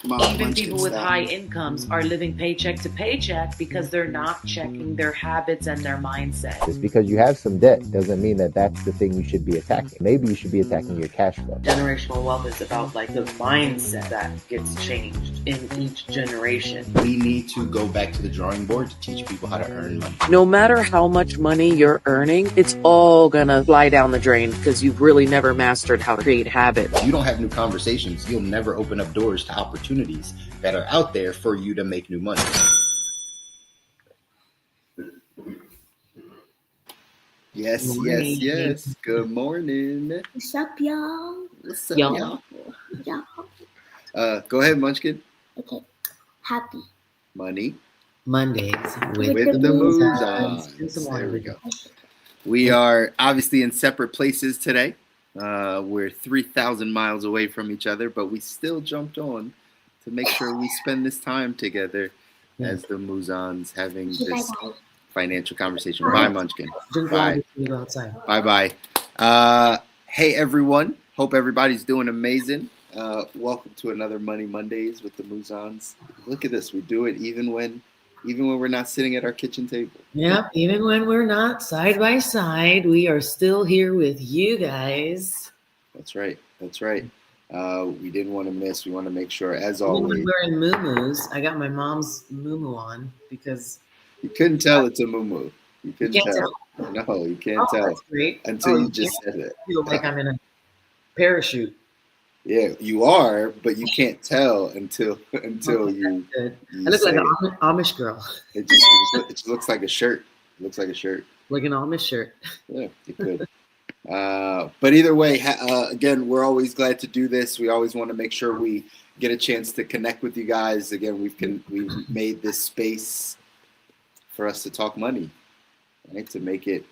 Even people with high incomes are living paycheck to paycheck because they're not checking their habits and their mindset. Just because you have some debt doesn't mean that that's the thing you should be attacking. Maybe you should be attacking your cash flow. Generational wealth is about like the mindset that gets changed in each generation. We need to go back to the drawing board to teach people how to earn money. No matter how much money you're earning, it's all gonna fly down the drain because you've really never mastered how to create habits. If you don't have new conversations, you'll never open up doors to opportunities that are out there for you to make new money. Yes. Good morning. What's up, y'all? What's up, y'all? Go ahead, Munchkin. Okay. Happy Money Mondays with the Mouzons. There we go. We are obviously in separate places today. We're 3,000 miles away from each other, but we still jumped on to make sure we spend this time together as the Mouzons having this financial conversation. Bye, Munchkin. Bye. Bye. Hey, everyone. Hope everybody's doing amazing. Welcome to another Money Mondays with the Mouzons. Look at this. We do it even when we're not sitting at our kitchen table. Yep, even when we're not side by side, we are still here with you guys. That's right. We didn't want to miss. We want to make sure, as always. Even when we're in muumuus, I got my mom's muumuu on because you couldn't tell it's a muumuu. You couldn't tell. No, you can't tell. That's great. Until you just said it. I feel like I'm in a parachute. Yeah, you are, but you can't tell until you. I look like an Amish girl. It just looks like a shirt. It looks like a shirt. Like an Amish shirt. Yeah, it could. But either way, again, we're always glad to do this. We always want to make sure we get a chance to connect with you guys. Again, we've made this space for us to talk money, right? To make it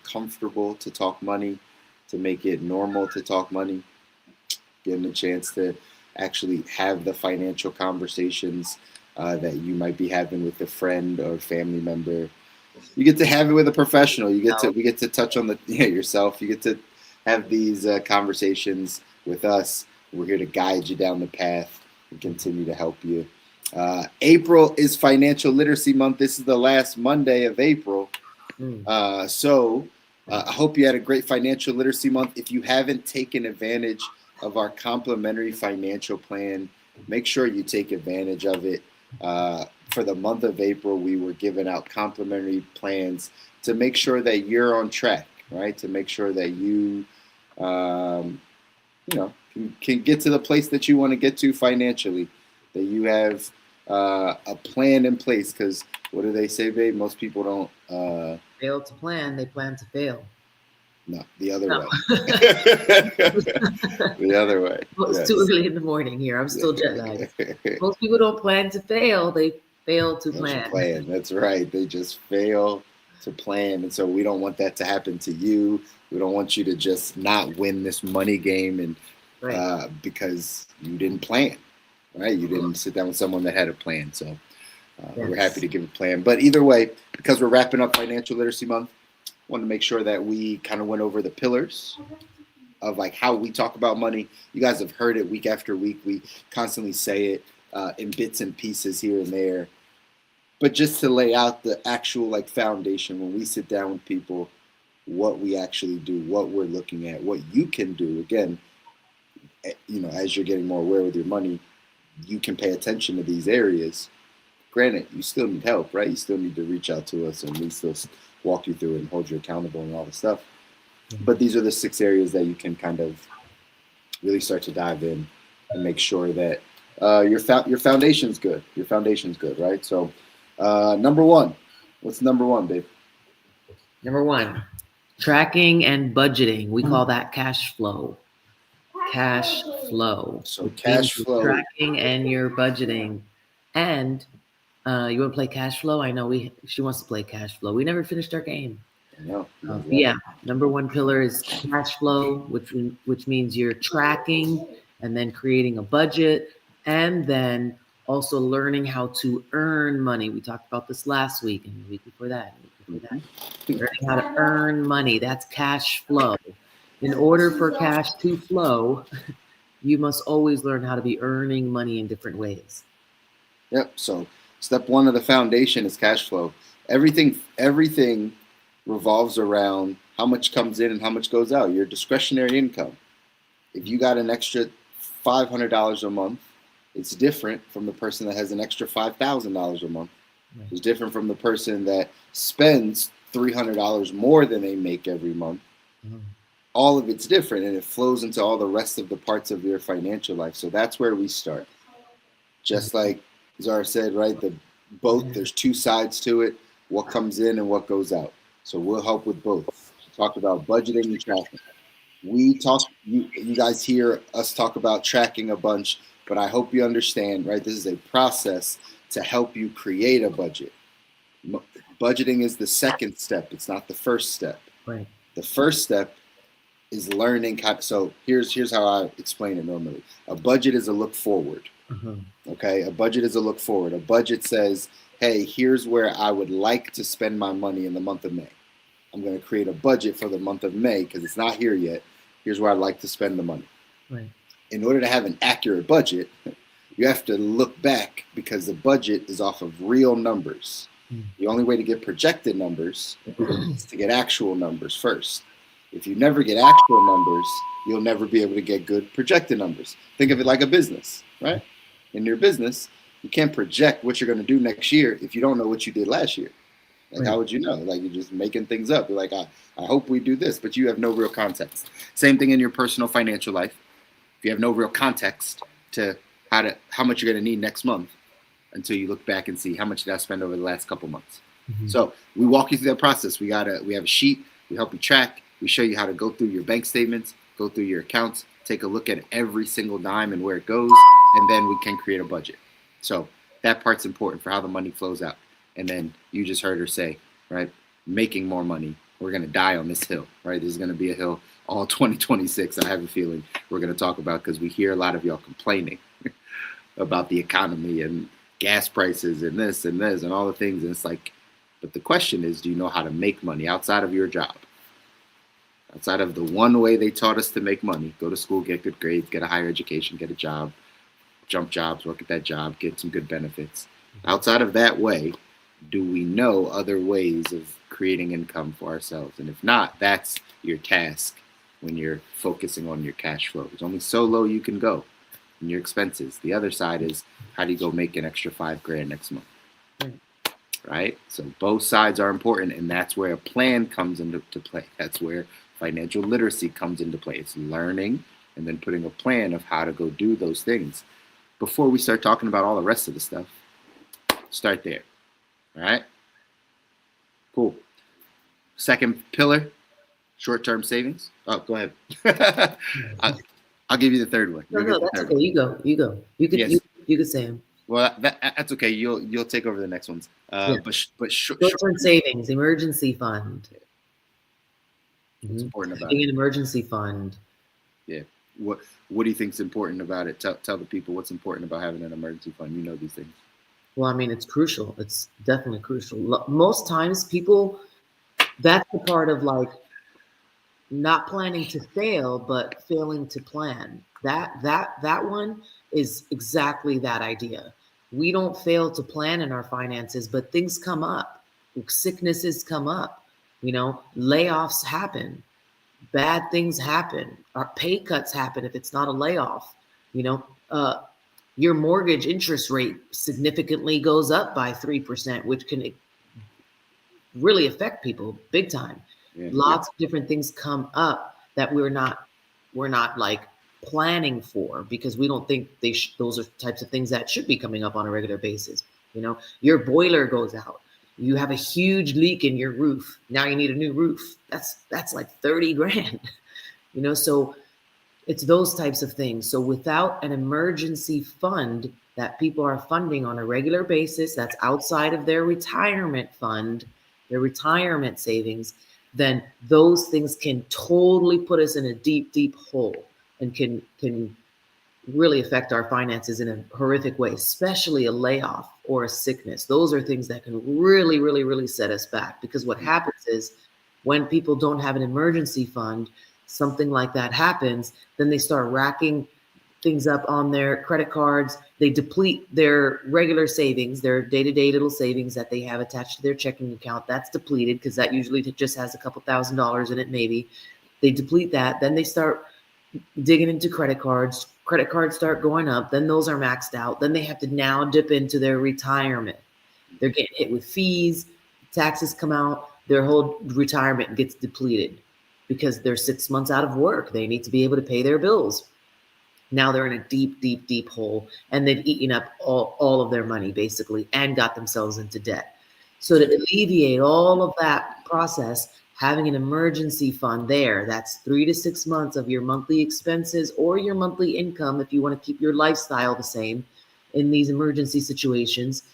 comfortable to talk money, to make it normal to talk money. Getting a chance to actually have the financial conversations that you might be having with a friend or family member. You get to have it with a professional. We get to touch on yourself. You get to have these conversations with us. We're here to guide you down the path and continue to help you. April is Financial Literacy Month. This is the last Monday of April. So I hope you had a great Financial Literacy Month. If you haven't taken advantage of our complimentary financial plan, make sure you take advantage of it. For the month of April, we were giving out complimentary plans to make sure that you're on track, right? To make sure that you, can get to the place that you want to get to financially, that you have a plan in place. Because what do they say, babe? Most people don't fail to plan; they plan to fail. No, the other way. The other way. Well, it's too early in the morning here. I'm still jet lagged. Most people don't plan to fail. They fail to plan. That's right. They just fail to plan. And so we don't want that to happen to you. We don't want you to just not win this money game and because you didn't plan, right? You didn't sit down with someone that had a plan. So we're happy to give a plan. But either way, because we're wrapping up Financial Literacy Month, want to make sure that we kind of went over the pillars of like how we talk about money. You guys have heard it week after week. We constantly say it in bits and pieces here and there. But just to lay out the actual like foundation when we sit down with people, what we actually do, what we're looking at, what you can do. Again, as you're getting more aware with your money, you can pay attention to these areas. Granted, you still need help, right? You still need to reach out to us and we still walk you through it and hold you accountable and all the stuff. But these are the 6 areas that you can kind of really start to dive in and make sure that your foundation's good. Your foundation's good, right? So number 1, what's number 1, babe? Number 1, tracking and budgeting. We call that cash flow. Cash flow. So cash flow. Tracking and your budgeting. And you want to play cash flow? I know she wants to play cash flow. We never finished our game. No. Yeah. Number 1 pillar is cash flow, which means you're tracking and then creating a budget and then also learning how to earn money. We talked about this last week and the week before that. Learning how to earn money. That's cash flow. In order for cash to flow, you must always learn how to be earning money in different ways. Yep. So step one of the foundation is cash flow. Everything revolves around how much comes in and how much goes out. Your discretionary income. If you got an extra $500 a month, it's different from the person that has an extra $5,000 a month. Right. It's different from the person that spends $300 more than they make every month. Mhm. All of it's different, and it flows into all the rest of the parts of your financial life. So that's where we start. Just like Zara said, right? There's two sides to it, what comes in and what goes out. So we'll help with both. Talk about budgeting and tracking. You guys hear us talk about tracking a bunch, but I hope you understand, right? This is a process to help you create a budget. Budgeting is the second step. It's not the first step. Right. The first step is learning. So here's how I explain it normally. A budget is a look forward. Mhm. Okay, a budget is a look forward. A budget says, hey, here's where I would like to spend my money in the month of May. I'm going to create a budget for the month of May because it's not here yet. Here's where I'd like to spend the money. Right. In order to have an accurate budget, you have to look back because the budget is off of real numbers. The only way to get projected numbers is to get actual numbers first. If you never get actual numbers, you'll never be able to get good projected numbers. Think of it like a business, right? In your business, you can't project what you're going to do next year if you don't know what you did last year. Like, how would you know? Like, you're just making things up. You're like, I hope we do this, but you have no real context. Same thing in your personal financial life. If you have no real context to how much you're going to need next month until you look back and see how much did I spend over the last couple months. Mm-hmm. So we walk you through that process. We have a sheet. We help you track. We show you how to go through your bank statements, go through your accounts, take a look at every single dime and where it goes, and then we can create a budget. So that part's important for how the money flows out. And then you just heard her say, right, making more money. We're going to die on this hill, right? This is going to be a hill all 2026. I have a feeling we're going to talk about because we hear a lot of y'all complaining about the economy and gas prices and this and all the things. And it's like, but the question is, do you know how to make money outside of your job? Outside of the one way they taught us to make money, go to school, get good grades, get a higher education, get a job, jump jobs, work at that job, get some good benefits. Outside of that way, do we know other ways of creating income for ourselves? And if not, that's your task when you're focusing on your cash flow. There's only so low you can go in your expenses. The other side is, how do you go make an extra $5,000 next month? Right? So both sides are important, and that's where a plan comes into play. That's where financial literacy comes into play. It's learning and then putting a plan of how to go do those things. Before we start talking about all the rest of the stuff, start there. All right? Cool. Second pillar, short-term savings. Oh, go ahead. I'll give you the third one. No, that's okay. You go. You can say them. Well, that's okay. You'll take over the next ones. But short-term savings, emergency fund. What's important about Having it? An emergency fund. Yeah. What do you think is important about it? Tell the people what's important about having an emergency fund. You know these things. Well, I mean, it's crucial. It's definitely crucial. Most times people, that's the part of like not planning to fail, but failing to plan. That one is exactly that idea. We don't fail to plan in our finances, but things come up. Sicknesses come up. Layoffs happen. Bad things happen. Our pay cuts happen if it's not a layoff. Your mortgage interest rate significantly goes up by 3%, which can really affect people big time. Lots of different things come up that we're not like planning for because we don't think those are types of things that should be coming up on a regular basis. Your boiler goes out. You have a huge leak in your roof. Now you need a new roof. That's like 30 grand. So it's those types of things. So without an emergency fund that people are funding on a regular basis, that's outside of their retirement fund, their retirement savings, then those things can totally put us in a deep, deep hole and can really affect our finances in a horrific way, especially a layoff or a sickness. Those are things that can really, really, really set us back because what happens is when people don't have an emergency fund, something like that happens, then they start racking things up on their credit cards. They deplete their regular savings, their day-to-day little savings that they have attached to their checking account. That's depleted because that usually just has a couple $1,000s in it, maybe. They deplete that. Then they start digging into credit cards. Credit cards start going up. Then those are maxed out. Then they have to now dip into their retirement. They're getting hit with fees. Taxes come out. Their whole retirement gets depleted because they're 6 months out of work. They need to be able to pay their bills. Now they're in a deep, deep, deep hole, and they've eaten up all of their money basically and got themselves into debt. So to alleviate all of that process, having an emergency fund there, that's 3 to 6 months of your monthly expenses or your monthly income if you want to keep your lifestyle the same in these emergency situations.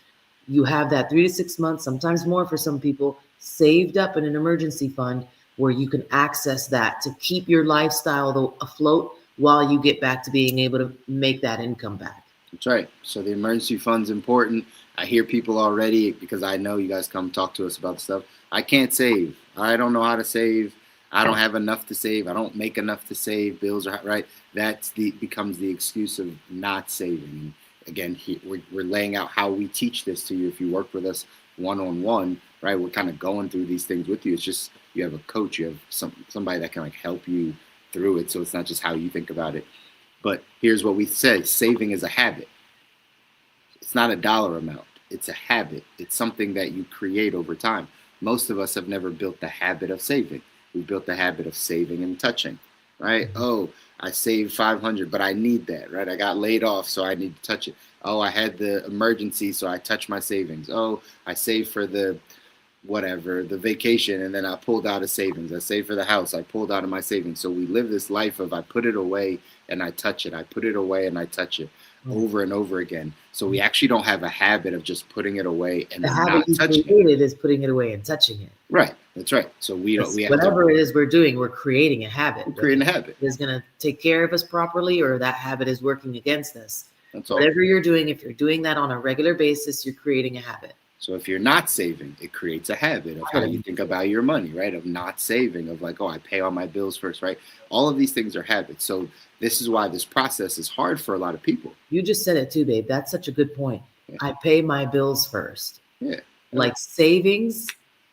You have that 3 to 6 months, sometimes more for some people, saved up in an emergency fund where you can access that to keep your lifestyle afloat while you get back to being able to make that income back. That's right. So the emergency fund's important. I hear people already, because I know you guys come talk to us about stuff. I can't save. I don't know how to save. I don't have enough to save. I don't make enough to save. Bills are right. That becomes the excuse of not saving. Again, we're laying out how we teach this to you. If you work with us one-on-one, right? We're kind of going through these things with you. It's just you have a coach. You have somebody that can like help you through it. So it's not just how you think about it. But here's what we say: saving is a habit. It's not a dollar amount. It's a habit. It's something that you create over time. Most of us have never built the habit of saving. We built the habit of saving and touching, right? Oh, I saved 500, but I need that, right? I got laid off, so I need to touch it. Oh, I had the emergency, so I touched my savings. Oh, I saved for the whatever, the vacation, and then I pulled out of savings. I saved for the house, I pulled out of my savings. So we live this life of I put it away and I touch it. I put it away and I touch it over and over again. So we actually don't have a habit of just putting it away and The not habit you touching it. created is putting it away and touching it. Right. That's right. So we have whatever it is we're doing, we're creating a habit. We're creating a habit. Is going to take care of us properly, or that habit is working against us. That's all. Whatever you're doing, if you're doing that on a regular basis, you're creating a habit. So if you're not saving, it creates a habit of how you think about your money, right? Of not saving, of like, oh, I pay all my bills first, right? All of these things are habits. So this is why this process is hard for a lot of people. You just said it too, babe. That's such a good point. Yeah. I pay my bills first. Yeah. Like savings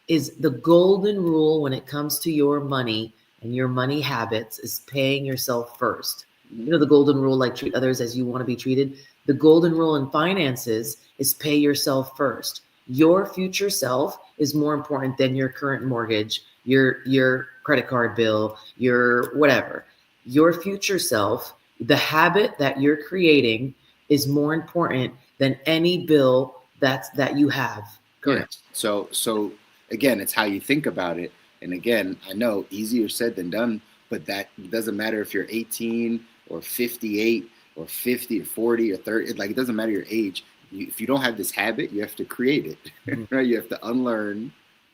is the golden rule when it comes to your money and your money habits, is paying yourself first. You know, the golden rule, like treat others as you want to be treated. The golden rule in finances is pay yourself first. Your future self is more important than your current mortgage, your credit card bill, your whatever. Your future self, the habit that you're creating, is more important than any bill that you have. Correct. Yeah. So again, it's how you think about it. And again, I know easier said than done, but that doesn't matter if you're 18 or 58 or 50 or 40 or 30. Like, it doesn't matter your age. If you don't have this habit, you have to create it, right? You have to unlearn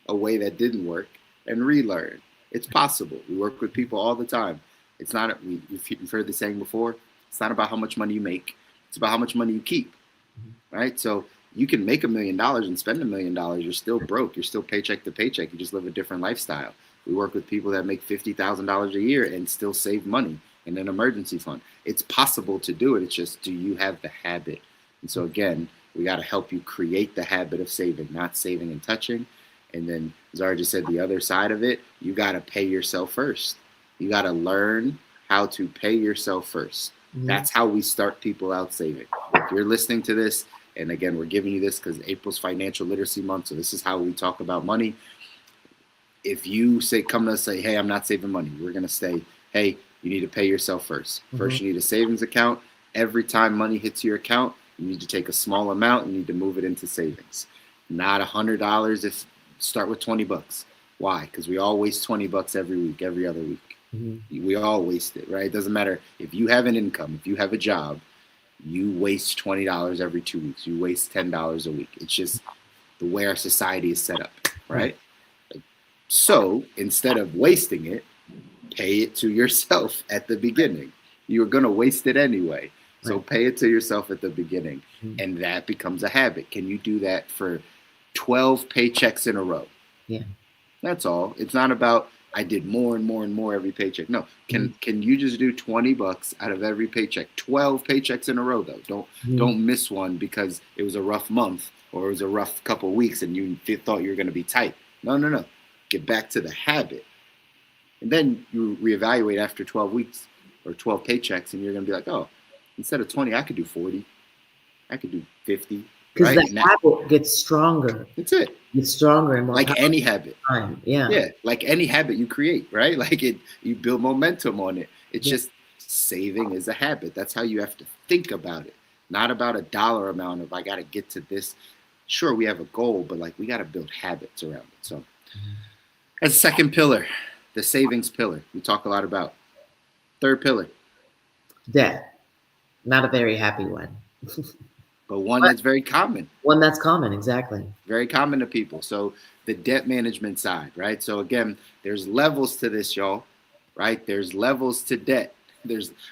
a way that didn't work and relearn. It's possible. We work with people all the time. It's not, you've heard the saying before, it's not about how much money you make. It's about how much money you keep, right? So you can make $1 million and spend $1 million. You're still broke. You're still paycheck to paycheck. You just live a different lifestyle. We work with people that make $50,000 a year and still save money in an emergency fund. It's possible to do it. It's just, do you have the habit? And so again, we got to help you create the habit of saving, not saving and touching. And then Zara just said the other side of it, you got to pay yourself first. You got to learn how to pay yourself first. Mm-hmm. That's how we start people out saving. If you're listening to this, and again, we're giving you this because April's Financial Literacy Month, so this is how we talk about money. If you come to us and say, hey, I'm not saving money, we're going to say, hey, you need to pay yourself first. Mm-hmm. First, you need a savings account. Every time money hits your account, you need to take a small amount and you need to move it into savings. Not $100. Start with $20. Why? Because we all waste $20 every week, every other week. Mm-hmm. We all waste it, right? It doesn't matter if you have an income, if you have a job, you waste $20 every 2 weeks. You waste $10 a week. It's just the way our society is set up, right? Mm-hmm. So instead of wasting it, pay it to yourself at the beginning. You're going to waste it anyway. So pay it to yourself at the beginning, and that becomes a habit. Can you do that for 12 paychecks in a row? Yeah. That's all. It's not about I did more and more and more every paycheck. No, can you just do $20 out of every paycheck? 12 paychecks in a row though. Don't miss one because it was a rough month or it was a rough couple of weeks and you thought you were going to be tight. No. Get back to the habit. And then you reevaluate after 12 weeks or 12 paychecks and you're going to be like, oh, instead of 20, I could do 40. I could do 50. Because right? the habit gets stronger. That's it. It's stronger and more like any habit. Time. Yeah. Yeah, like any habit you create, right? Like you build momentum on it. It's just saving is a habit. That's how you have to think about it. Not about a dollar amount of I got to get to this. Sure, we have a goal, but like we got to build habits around it. So as a second pillar, the savings pillar, we talk a lot about. Third pillar. Debt. Not a very happy one. But one that's very common. One that's common, exactly. Very common to people. So the debt management side, right? So again, there's levels to this, y'all, right? There's levels to debt.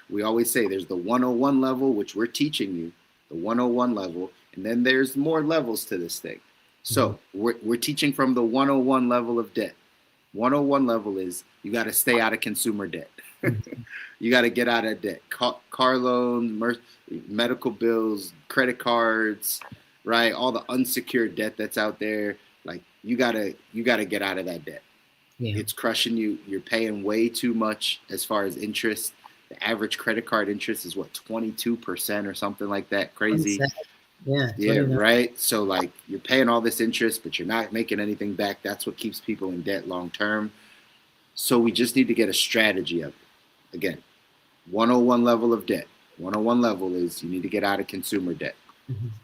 We always say there's the 101 level, which we're teaching you, the 101 level, and then there's more levels to this thing. So we're teaching from the 101 level of debt. 101 level is you got to stay out of consumer debt. You got to get out of debt. Car loans, medical bills, credit cards, right? All the unsecured debt that's out there. Like you gotta get out of that debt. Yeah. It's crushing you. You're paying way too much as far as interest. The average credit card interest is what, 22% or something like that. Crazy. Yeah, right. So like you're paying all this interest, but you're not making anything back. That's what keeps people in debt long term. So we just need to get a strategy of it. Again, 101 level of debt. 101 level is you need to get out of consumer debt,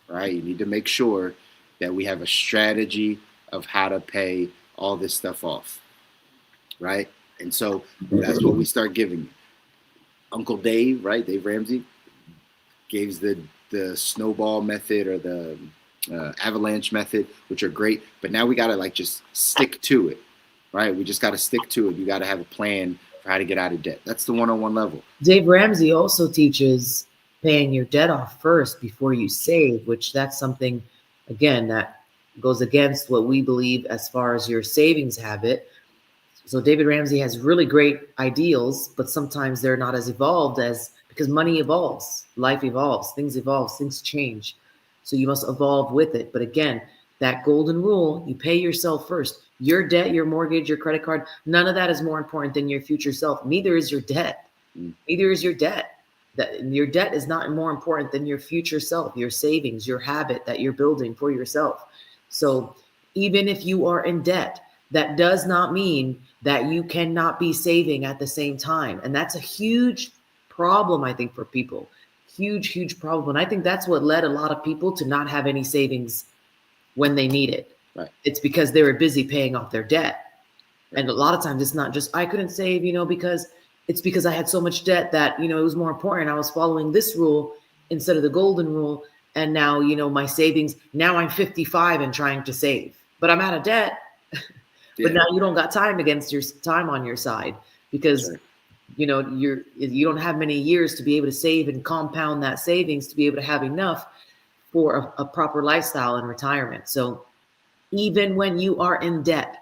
right? You need to make sure that we have a strategy of how to pay all this stuff off, right? And so that's what we start giving you. Uncle Dave, right? Dave Ramsey gave the snowball method or the avalanche method, which are great. But now we got to like just stick to it, right? We just got to stick to it. You got to have a plan for how to get out of debt. That's the 101 level. Dave Ramsey also teaches paying your debt off first before you save, which that's something, again, that goes against what we believe as far as your savings habit. So David Ramsey has really great ideals, but sometimes they're not as evolved because money evolves, life evolves, things change. So you must evolve with it. But again, that golden rule, you pay yourself first. Your debt, your mortgage, your credit card, none of that is more important than your future self. Neither is your debt. Neither is your debt. Your debt is not more important than your future self, your savings, your habit that you're building for yourself. So even if you are in debt, that does not mean that you cannot be saving at the same time. And that's a huge problem, I think, for people. Huge problem. And I think that's what led a lot of people to not have any savings when they need it. Right. It's because they were busy paying off their debt. And a lot of times it's not just, I couldn't save, because it's because I had so much debt that, it was more important. I was following this rule instead of the golden rule. And now, my savings, now I'm 55 and trying to save, but I'm out of debt. But now you don't got time against your time on your side because, you don't have many years to be able to save and compound that savings to be able to have enough for a proper lifestyle and retirement. So even when you are in debt,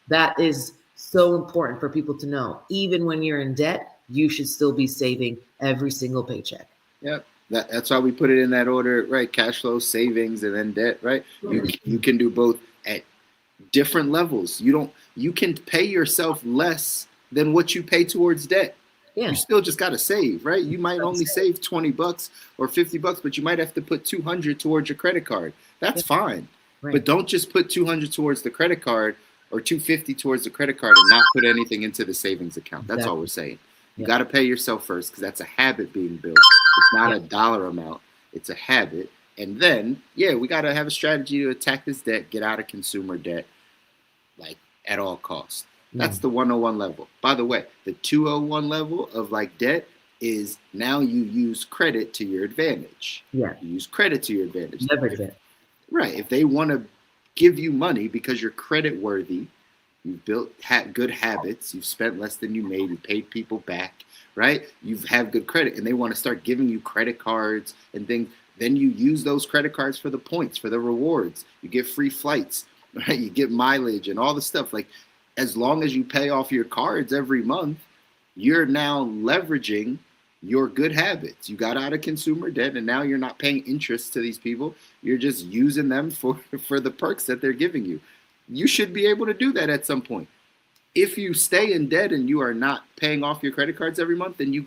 that is so important for people to know. Even when you're in debt, you should still be saving every single paycheck. Yep. That's why we put it in that order, right? Cash flow, savings, and then debt, right? You can do both at different levels. You can pay yourself less than what you pay towards debt. Yeah. You still just got to save, right? You might only save $20 or $50, but you might have to put $200 towards your credit card. That's fine. Right. But don't just put $200 towards the credit card or $250 towards the credit card and not put anything into the savings account. That's all we're saying. You got to pay yourself first because that's a habit being built. It's not a dollar amount. It's a habit. And then, we got to have a strategy to attack this debt, get out of consumer debt, like at all costs. That's the 101 level. By the way, the 201 level of like debt is now you use credit to your advantage. Yeah. You use credit to your advantage. Never debt. Right. If they want to give you money because you're credit worthy, you've built good habits, you've spent less than you made, you paid people back, right? You have good credit and they want to start giving you credit cards and things. Then you use those credit cards for the points, for the rewards. You get free flights, right? You get mileage and all the stuff. Like as long as you pay off your cards every month, you're now leveraging your good habits. You got out of consumer debt, and now you're not paying interest to these people. You're just using them for the perks that they're giving you. You should be able to do that at some point. If you stay in debt and you are not paying off your credit cards every month, then you're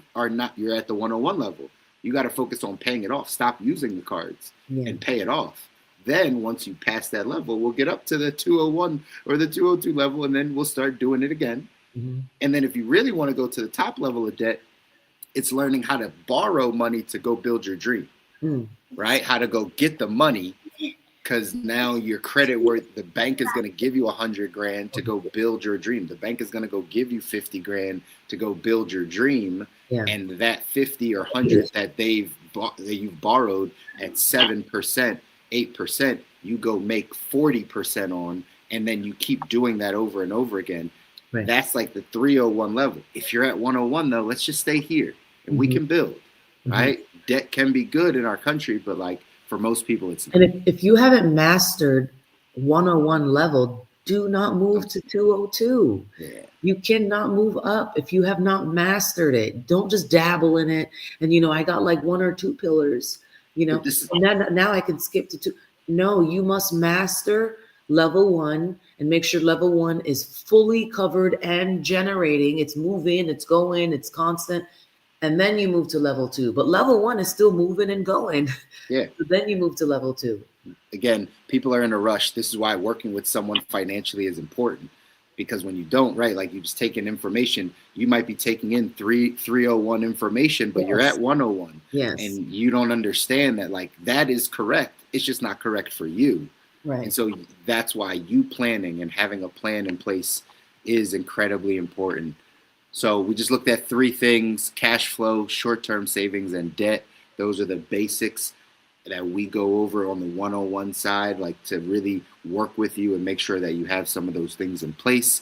at the 101 level. You got to focus on paying it off. Stop using the cards and pay it off. Then once you pass that level, we'll get up to the 201 or the 202 level, and then we'll start doing it again. Mm-hmm. And then if you really want to go to the top level of debt, it's learning how to borrow money to go build your dream, right? How to go get the money, because now your credit worth, the bank is going to give you $100,000 to go build your dream. The bank is going to go give you $50,000 to go build your dream. Yeah. And that 50 or 100 that you've borrowed at 7%, 8%, you go make 40% on, and then you keep doing that over and over again. Right. That's like the 301 level. If you're at 101 though, let's just stay here and we can build, right? Debt can be good in our country, but like for most people, it's not. And if you haven't mastered 101 level, do not move to 202. Yeah. You cannot move up if you have not mastered it. Don't just dabble in it. And, I got like 1 or 2 pillars, now I can skip to 2. No, you must master level 1 and make sure level 1 is fully covered and generating. It's moving, it's going, it's constant. And then you move to level 2. But level 1 is still moving and going. Yeah. So then you move to level 2. Again, people are in a rush. This is why working with someone financially is important. Because when you don't, right, like you just take in information, you might be taking in 301 information, but you're at 101. Yes. And you don't understand that, like, that is correct. It's just not correct for you. Right. And so that's why you planning and having a plan in place is incredibly important. So we just looked at 3 things: cash flow, short-term savings, and debt. Those are the basics that we go over on the 101 side, like to really work with you and make sure that you have some of those things in place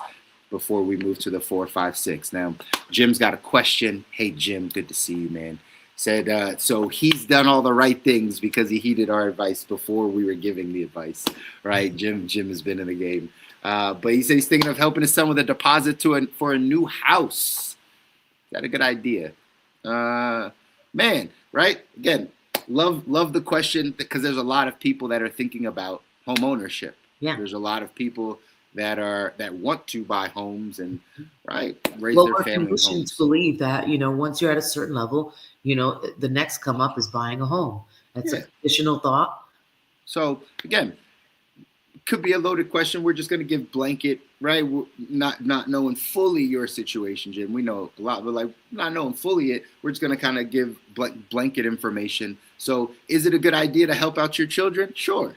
before we move to the 4, 5, 6. Now, Jim's got a question. Hey, Jim, good to see you, man. Said, so he's done all the right things because he heeded our advice before we were giving the advice, right? Jim has been in the game. But he said he's thinking of helping his son with a deposit for a new house. Is that a good idea? Man, right? Again, love the question, because there's a lot of people that are thinking about home ownership. Yeah. There's a lot of people that want to buy homes and raise their family homes. Believe that, once you're at a certain level, the next come up is buying a home. That's an additional thought. So again, could be a loaded question. We're just going to give blanket, right? Not knowing fully your situation, Jim. We know a lot, but like not knowing fully it, we're just going to kind of give blanket information. So is it a good idea to help out your children? Sure.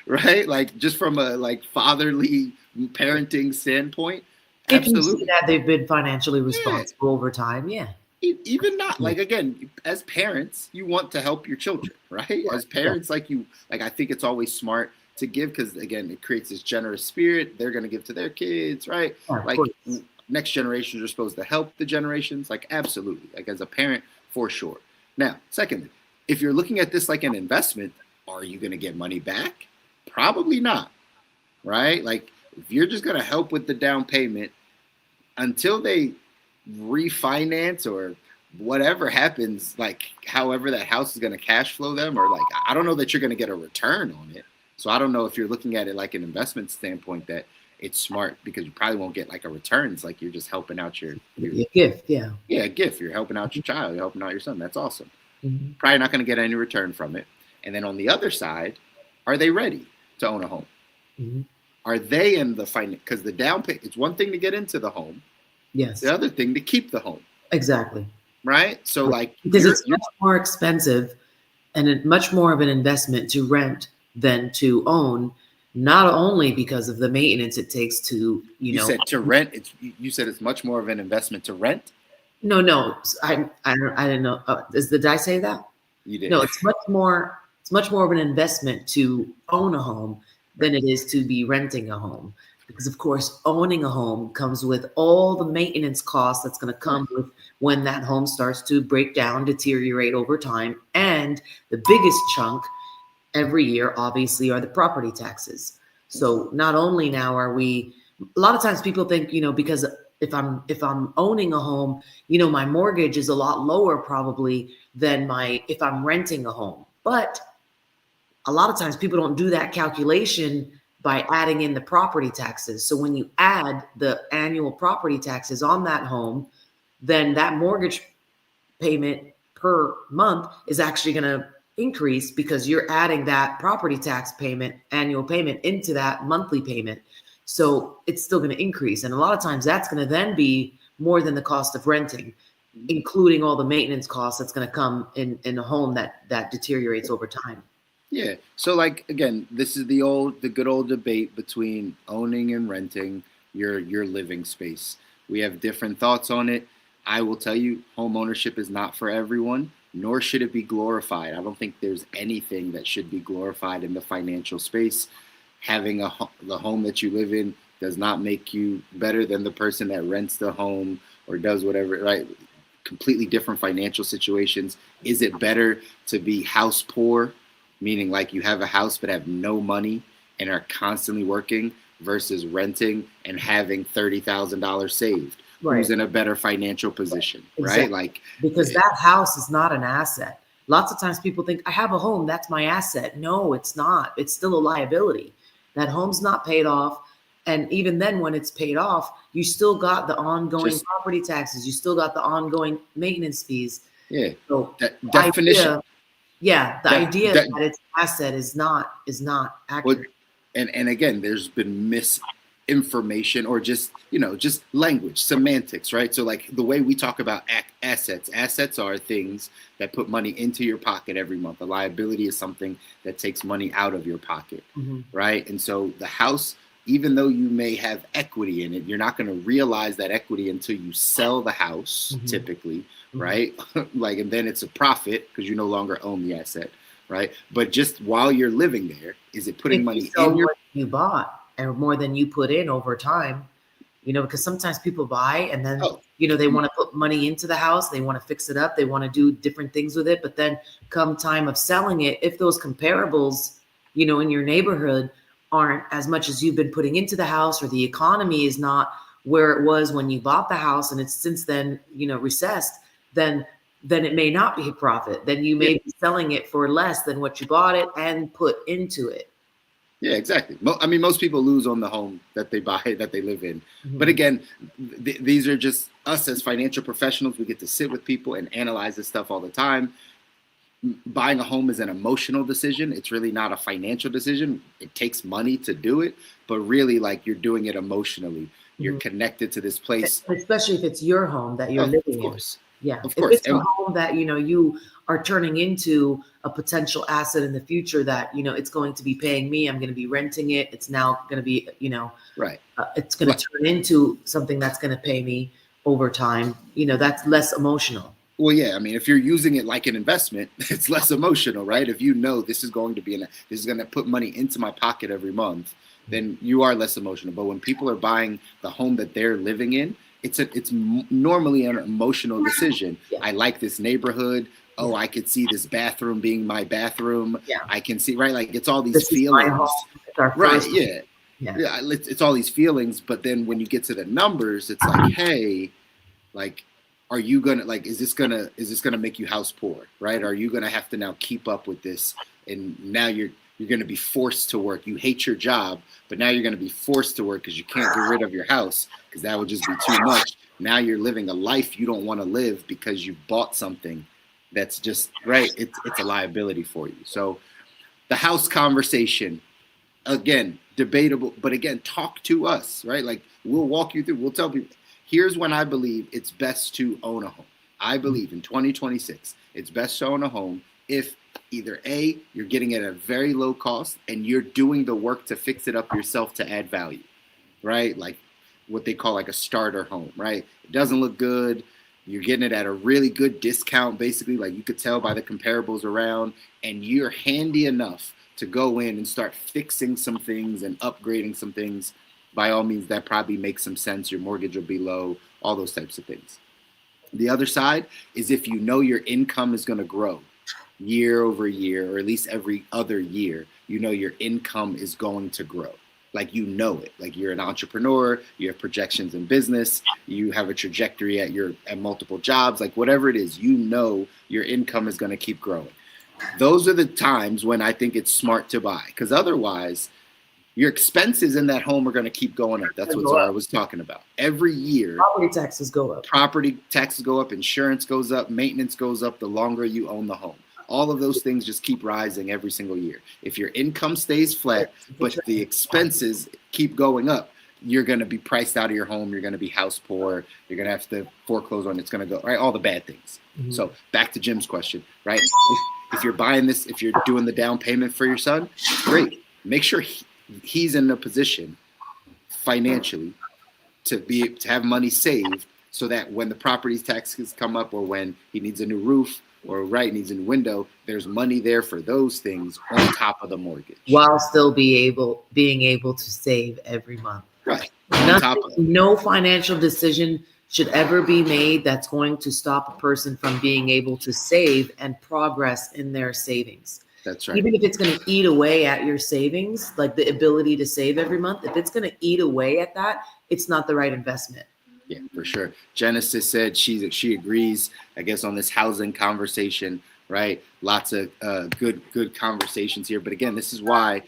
Right? Like just from a fatherly parenting standpoint. If you see that they've been financially responsible over time. Yeah. Even not like, again, as parents, you want to help your children, right? As parents, I think it's always smart to give, because again, it creates this generous spirit. They're going to give to their kids, right? Next generations are supposed to help the generations. Like, absolutely. Like as a parent, for sure. Now, secondly, if you're looking at this like an investment, are you going to get money back? Probably not, right? Like if you're just going to help with the down payment until they refinance or whatever happens, like however that house is going to cash flow them, or like, I don't know that you're going to get a return on it. So I don't know if you're looking at it like an investment standpoint that it's smart, because you probably won't get like a return. It's like you're just helping out your gift. Yeah. Yeah. A gift. You're helping out your child. You're helping out your son. That's awesome. Mm-hmm. Probably not going to get any return from it. And then on the other side, are they ready to own a home? Mm-hmm. Are they in the finance? Because the down payment, it's one thing to get into the home. Yes. The other thing to keep the home. Exactly. Right. So like, because it's much more expensive and much more of an investment to rent than to own, not only because of the maintenance it takes to, you said to rent. You said it's much more of an investment to rent. No. I didn't know. Did I say that? You did. No, it's much more of an investment to own a home than it is to be renting a home. Because of course, owning a home comes with all the maintenance costs that's going to come with when that home starts to break down, deteriorate over time. And the biggest chunk every year, obviously, are the property taxes. So not only now are we a lot of times people think, because if I'm owning a home, my mortgage is a lot lower probably than if I'm renting a home. But a lot of times people don't do that calculation by adding in the property taxes. So when you add the annual property taxes on that home, then that mortgage payment per month is actually going to increase because you're adding that property tax payment, annual payment, into that monthly payment. So it's still going to increase. And a lot of times that's going to then be more than the cost of renting, including all the maintenance costs that's going to come in a home that deteriorates over time. Yeah. So like again, this is the good old debate between owning and renting your living space. We have different thoughts on it. I will tell you, home ownership is not for everyone, nor should it be glorified. I don't think there's anything that should be glorified in the financial space. Having the home that you live in does not make you better than the person that rents the home or does whatever, right? Completely different financial situations. Is it better to be house poor, meaning like you have a house but have no money and are constantly working, versus renting and having $30,000 saved? Right. Who's in a better financial position, Exactly. right? Like, because that house is not an asset. Lots of times people think I have a home, that's my asset. No, it's not. It's still a liability. That home's not paid off. And even then, when it's paid off, you still got the ongoing property taxes. You still got the ongoing maintenance fees. Yeah. So That definition. The idea that it's an asset is not accurate. And again, there's been misinformation or just language semantics, right? So like the way we talk about assets are things that put money into your pocket every month. A liability is something that takes money out of your pocket, right? And so the house, even though you may have equity in it, you're not going to realize that equity until you sell the house, typically, right? Like, and then it's a profit because you no longer own the asset, right? But just while you're living there, is it putting money in your? What you bought and more than you put in over time, because sometimes people buy and then they want to put money into the house, they want to fix it up, they want to do different things with it, but then come time of selling it, if those comparables, in your neighborhood aren't as much as you've been putting into the house, or the economy is not where it was when you bought the house and it's since then, recessed, then it may not be a profit. Then you may be selling it for less than what you bought it and put into it. Yeah, exactly. I mean, most people lose on the home that they buy, that they live in. But again, these are just us as financial professionals. We get to sit with people and analyze this stuff all the time. Buying a home is an emotional decision. It's really not a financial decision. It takes money to do it, but really, like, you're doing it emotionally. You're connected to this place. Especially if it's your home that you're living in. Of course. Yeah. Of course. If it's a home that, you are turning into a potential asset in the future that, it's going to be paying me, I'm going to be renting it. It's now going to be, right. It's going to turn into something that's going to pay me over time. That's less emotional. Well, yeah. I mean, if you're using it like an investment, it's less emotional, right? If this is going to be this is going to put money into my pocket every month, then you are less emotional. But when people are buying the home that they're living in, it's normally an emotional decision. Yeah. I like this neighborhood. Oh, I could see this bathroom being my bathroom. Yeah. I can see, right? Like, it's all these feelings. Right. Yeah. It's all these feelings. But then when you get to the numbers, it's like, hey, like, are you gonna, like, is this gonna make you house poor, right? Are you gonna have to now keep up with this? And now you're going to be forced to work. You hate your job, but now you're going to be forced to work because you can't get rid of your house because that would just be too much. Now you're living a life you don't want to live because you bought something that's just, right, it's a liability for you. So the house conversation, again, debatable, but again, talk to us, right? Like, we'll walk you through, we'll tell people, here's when I believe it's best to own a home. I believe in 2026, it's best to own a home if either A, you're getting it at a very low cost and you're doing the work to fix it up yourself to add value, right? Like what they call like a starter home, right? It doesn't look good. You're getting it at a really good discount, basically, like you could tell by the comparables around, and you're handy enough to go in and start fixing some things and upgrading some things. By all means, that probably makes some sense. Your mortgage will be low, all those types of things. The other side is if you know your income is going to grow year over year, or at least every other year, your income is going to grow, Like, you know it. Like, you're an entrepreneur, you have projections in business, you have a trajectory at multiple jobs, like whatever it is, you know your income is going to keep growing. Those are the times when I think it's smart to buy, because otherwise your expenses in that home are going to keep going up. That's what Zara was talking about. Every year, property taxes go up. Property taxes go up, insurance goes up, maintenance goes up the longer you own the home. All of those things just keep rising every single year. If your income stays flat, but the expenses keep going up, you're going to be priced out of your home. You're going to be house poor. You're going to have to foreclose on it. It's going to go, right? All the bad things. Mm-hmm. So back to Jim's question, right? If you're buying this, if you're doing the down payment for your son, great. Make sure he's in a position financially to have money saved, so that when the property taxes come up, or when he needs a new roof, or needs a new window, there's money there for those things on top of the mortgage, while still being able to save every month. Right. No financial decision should ever be made that's going to stop a person from being able to save and progress in their savings. That's right. Even if it's going to eat away at your savings, like the ability to save every month, if it's going to eat away at that, it's not the right investment. Yeah, for sure. Genesis said she agrees, I guess, on this housing conversation, right? Lots of good conversations here. But again, this is why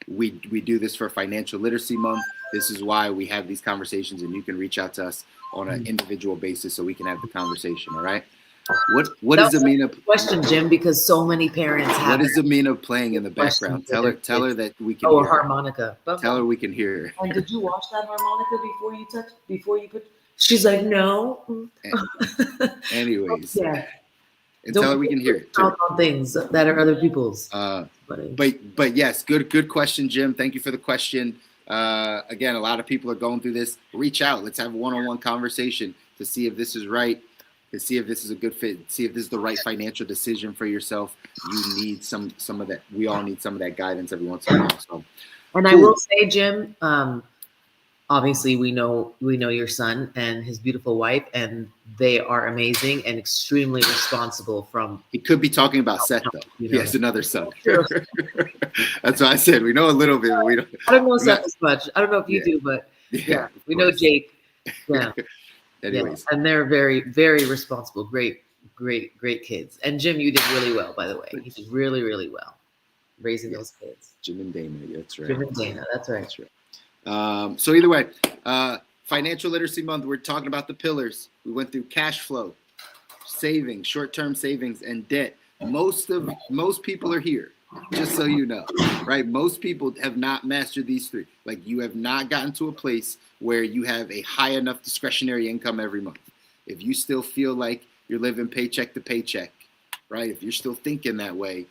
we do this for Financial Literacy Month. This is why we have these conversations, and you can reach out to us on an individual basis so we can have the conversation. All right. What does it mean? Question, Jim, because so many parents have. What does it mean of playing in the background? Tell her that we can. Oh, a harmonica. Tell her we can hear her. And did you wash that harmonica before you put? She's like, no. Anyways. Yeah. And tell her we can hear it. On things that are other people's. But yes, good question, Jim. Thank you for the question. Again, a lot of people are going through this. Reach out. Let's have a one-on-one conversation to see if this is right. To see if this is a good fit, see if this is the right financial decision for yourself. You need some of that. We all need some of that guidance every once in a while. So, and I will say, Jim, obviously we know your son and his beautiful wife, and they are amazing and extremely responsible. He could be talking about Seth, though. He has another son. That's why I said we know a little bit, but we don't. I don't know Seth as much. I don't know if you do, but yeah, we know Jake. Yeah. Anyways. Yeah, and they're very, very responsible. Great kids. And Jim, you did really well, by the way. You did really, really well raising those kids. Jim and Dana, that's right. Jim and Dana, that's right. That's right. So either way, Financial Literacy Month, we're talking about the pillars. We went through cash flow, savings, short-term savings, and debt. Most people are here, just so you know, right? Most people have not mastered these three. Like, you have not gotten to a place where you have a high enough discretionary income every month. If you still feel like you're living paycheck to paycheck, right? If you're still thinking that way,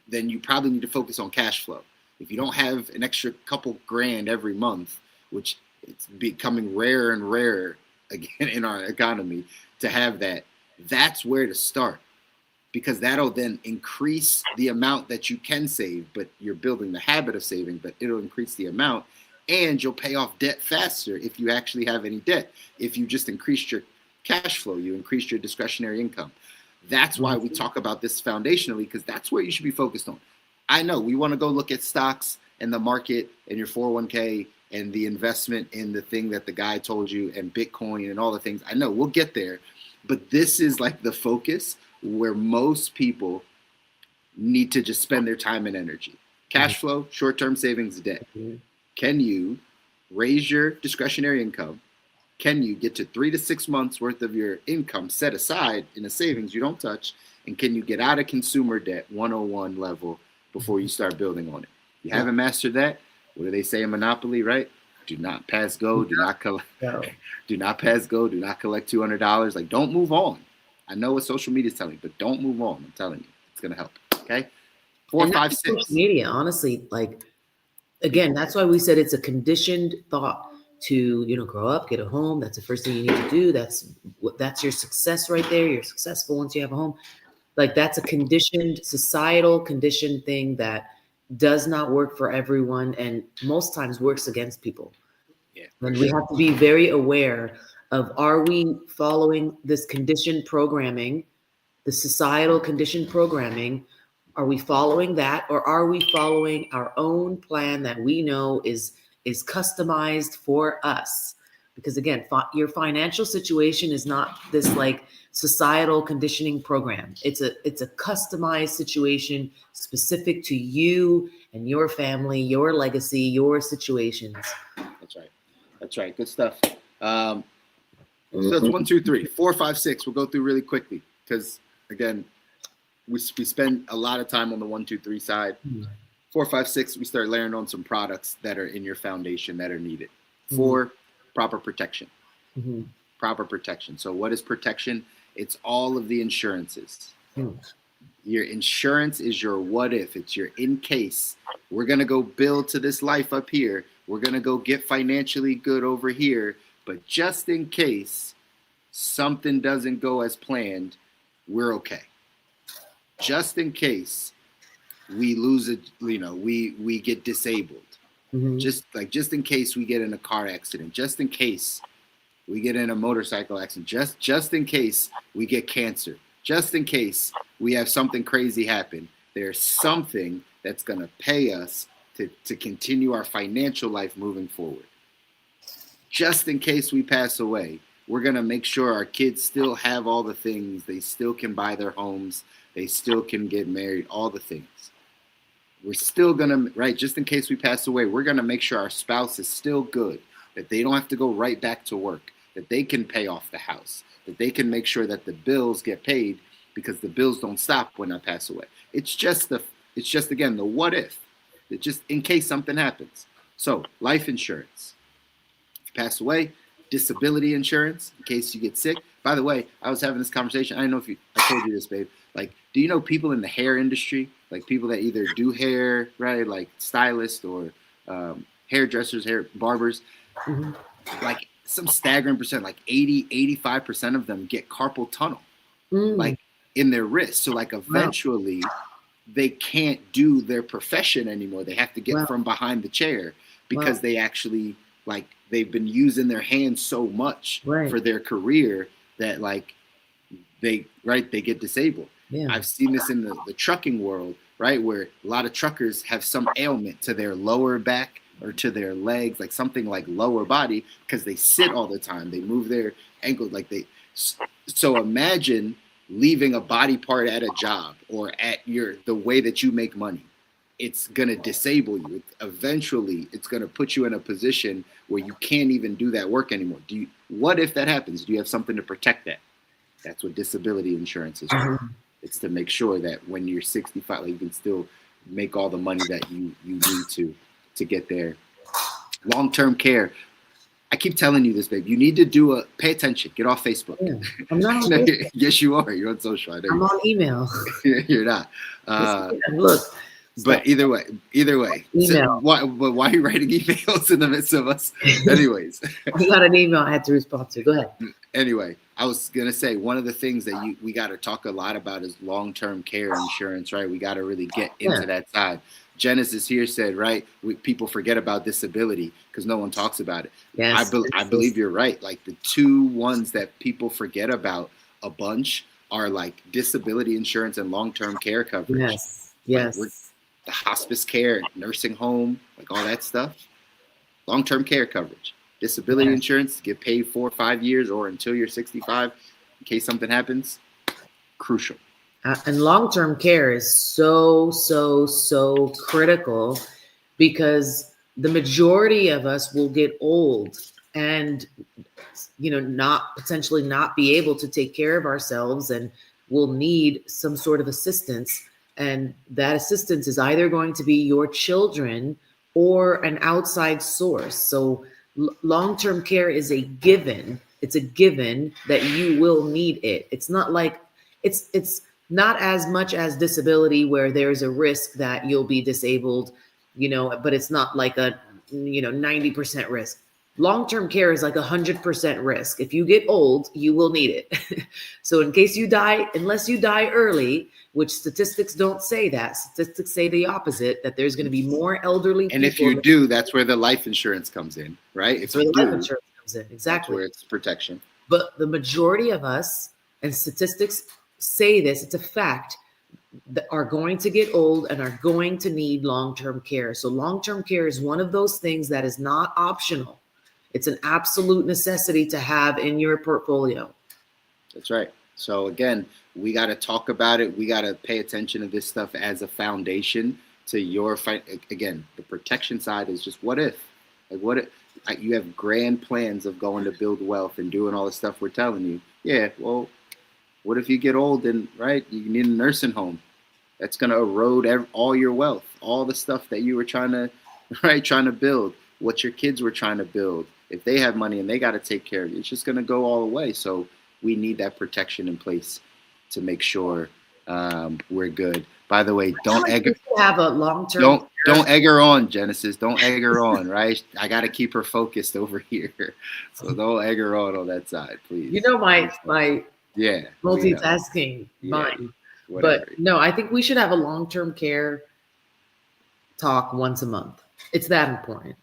then you probably need to focus on cash flow. If you don't have an extra couple grand every month, which it's becoming rarer and rarer again in our economy to have that, that's where to start. Because that'll then increase the amount that you can save, but you're building the habit of saving, but it'll increase the amount. And you'll pay off debt faster if you actually have any debt. If you just increased your cash flow, you increased your discretionary income. That's why we talk about this foundationally, because that's what you should be focused on. I know we want to go look at stocks and the market and your 401k and the investment in the thing that the guy told you and Bitcoin and all the things. I know we'll get there, but this is like the focus where most people need to just spend their time and energy. Cash flow, short-term savings, debt. Can you raise your discretionary income? Can you get to 3 to 6 months worth of your income set aside in a savings you don't touch? And can you get out of consumer debt 101 level before you start building on it? You haven't mastered that. What do they say in Monopoly, right? Do not pass go. Do not collect. Do not pass go. Do not collect $200. Like, don't move on. I know what social media is telling you, but don't move on. I'm telling you, it's gonna help. Okay. 4, 5, 6. Social media, honestly, like, again, that's why we said it's a conditioned thought to, grow up, get a home. That's the first thing you need to do. That's your success right there. You're successful once you have a home. Like, that's a societal conditioned thing that does not work for everyone, and most times works against people. Yeah. And we have to be very aware of, are we following this conditioned programming, the societal conditioned programming, Are we following that, or are we following our own plan that we know is customized for us? Because again, your financial situation is not this like societal conditioning program. It's a customized situation specific to you and your family, your legacy, your situations. That's right. That's right. Good stuff. So that's 1, 2, 3, 4, 5, 6. We'll go through really quickly because again, we spend a lot of time on the 1, 2, 3 side. 4, 5, 6, we start layering on some products that are in your foundation that are needed. 4, proper protection. Proper protection. So what is protection? It's all of the insurances. Your insurance is your what if. It's your in case. We're going to go build to this life up here. We're going to go get financially good over here. But just in case something doesn't go as planned, we're okay. Just in case we lose it, we get disabled. Just in case we get in a car accident, just in case we get in a motorcycle accident, just in case we get cancer, just in case we have something crazy happen, there's something that's going to pay us to continue our financial life moving forward. Just in case we pass away, we're going to make sure our kids still have all the things. They still can buy their homes. They still can get married, all the things. We're still going to, right, just in case we pass away, we're going to make sure our spouse is still good, that they don't have to go right back to work, that they can pay off the house, that they can make sure that the bills get paid because the bills don't stop when I pass away. It's just again, the what if. It's just in case something happens. So life insurance. If you pass away, disability insurance in case you get sick. By the way, I was having this conversation. I don't know if I told you this, babe. Like, do you know people in the hair industry? Like people that either do hair, right? Like stylists or hairdressers, hair barbers. Like some staggering percent, like 85% of them get carpal tunnel, like in their wrist. So like eventually they can't do their profession anymore. They have to get from behind the chair because they actually like they've been using their hands so much for their career that like they get disabled. I've seen this in the trucking world, right? Where a lot of truckers have some ailment to their lower back or to their legs, like something like lower body, because they sit all the time. They move their ankles so imagine leaving a body part at a job or at the way that you make money. It's going to disable you. Eventually, it's going to put you in a position where you can't even do that work anymore. What if that happens? Do you have something to protect that? That's what disability insurance is for. It's to make sure that when you're 65, like, you can still make all the money that you need to get there. Long-term care. I keep telling you this, babe. You need to pay attention. Get off Facebook. I'm not on Facebook. Yes, you are. You're on social. I'm on email. You're not. Look. But either way. Email. So why are you writing emails in the midst of us? Anyways. I got an email I had to respond to. Go ahead. Anyway, I was going to say one of the things that we got to talk a lot about is long-term care insurance, right? We got to really get into that side. Genesis here said, right, people forget about disability because no one talks about it. Yes, I believe you're right. Like the two ones that people forget about a bunch are like disability insurance and long-term care coverage. Yes. Like the hospice care, nursing home, like all that stuff. Long-term care coverage. Disability insurance, get paid 4 or 5 years or until you're 65 in case something happens. Crucial. And long-term care is so critical because the majority of us will get old and, potentially not be able to take care of ourselves and will need some sort of assistance. And that assistance is either going to be your children or an outside source. So long-term care is a given. It's a given that you will need it. It's not like it's not as much as disability where there's a risk that you'll be disabled, but it's not like a 90% risk. Long-term care is like 100% risk. If you get old, you will need it. So in case you die, unless you die early, which statistics don't say that. Statistics say the opposite, that there's going to be more elderly people. And if you do, that's where the life insurance comes in, right? That's where the life insurance comes in, exactly. That's where it's protection. But the majority of us, and statistics say this, it's a fact, that are going to get old and are going to need long-term care. So long-term care is one of those things that is not optional. It's an absolute necessity to have in your portfolio. That's right. So again, we got to talk about it. We got to pay attention to this stuff as a foundation to your fight. Again, the protection side is just what if, like what if you have grand plans of going to build wealth and doing all the stuff we're telling you. Yeah. Well, what if you get old and right, you need a nursing home? That's going to erode all your wealth, all the stuff that you were trying to build, what your kids were trying to build. If they have money and they got to take care of you, it's just going to go all away. So we need that protection in place to make sure we're good. By the way, don't have a long-term. Don't egg her on, Genesis. Don't egg her on, right? I got to keep her focused over here. So don't egg her on that side, please. You know my multitasking Whatever. mind. But no, I think we should have a long-term care talk once a month. It's that important.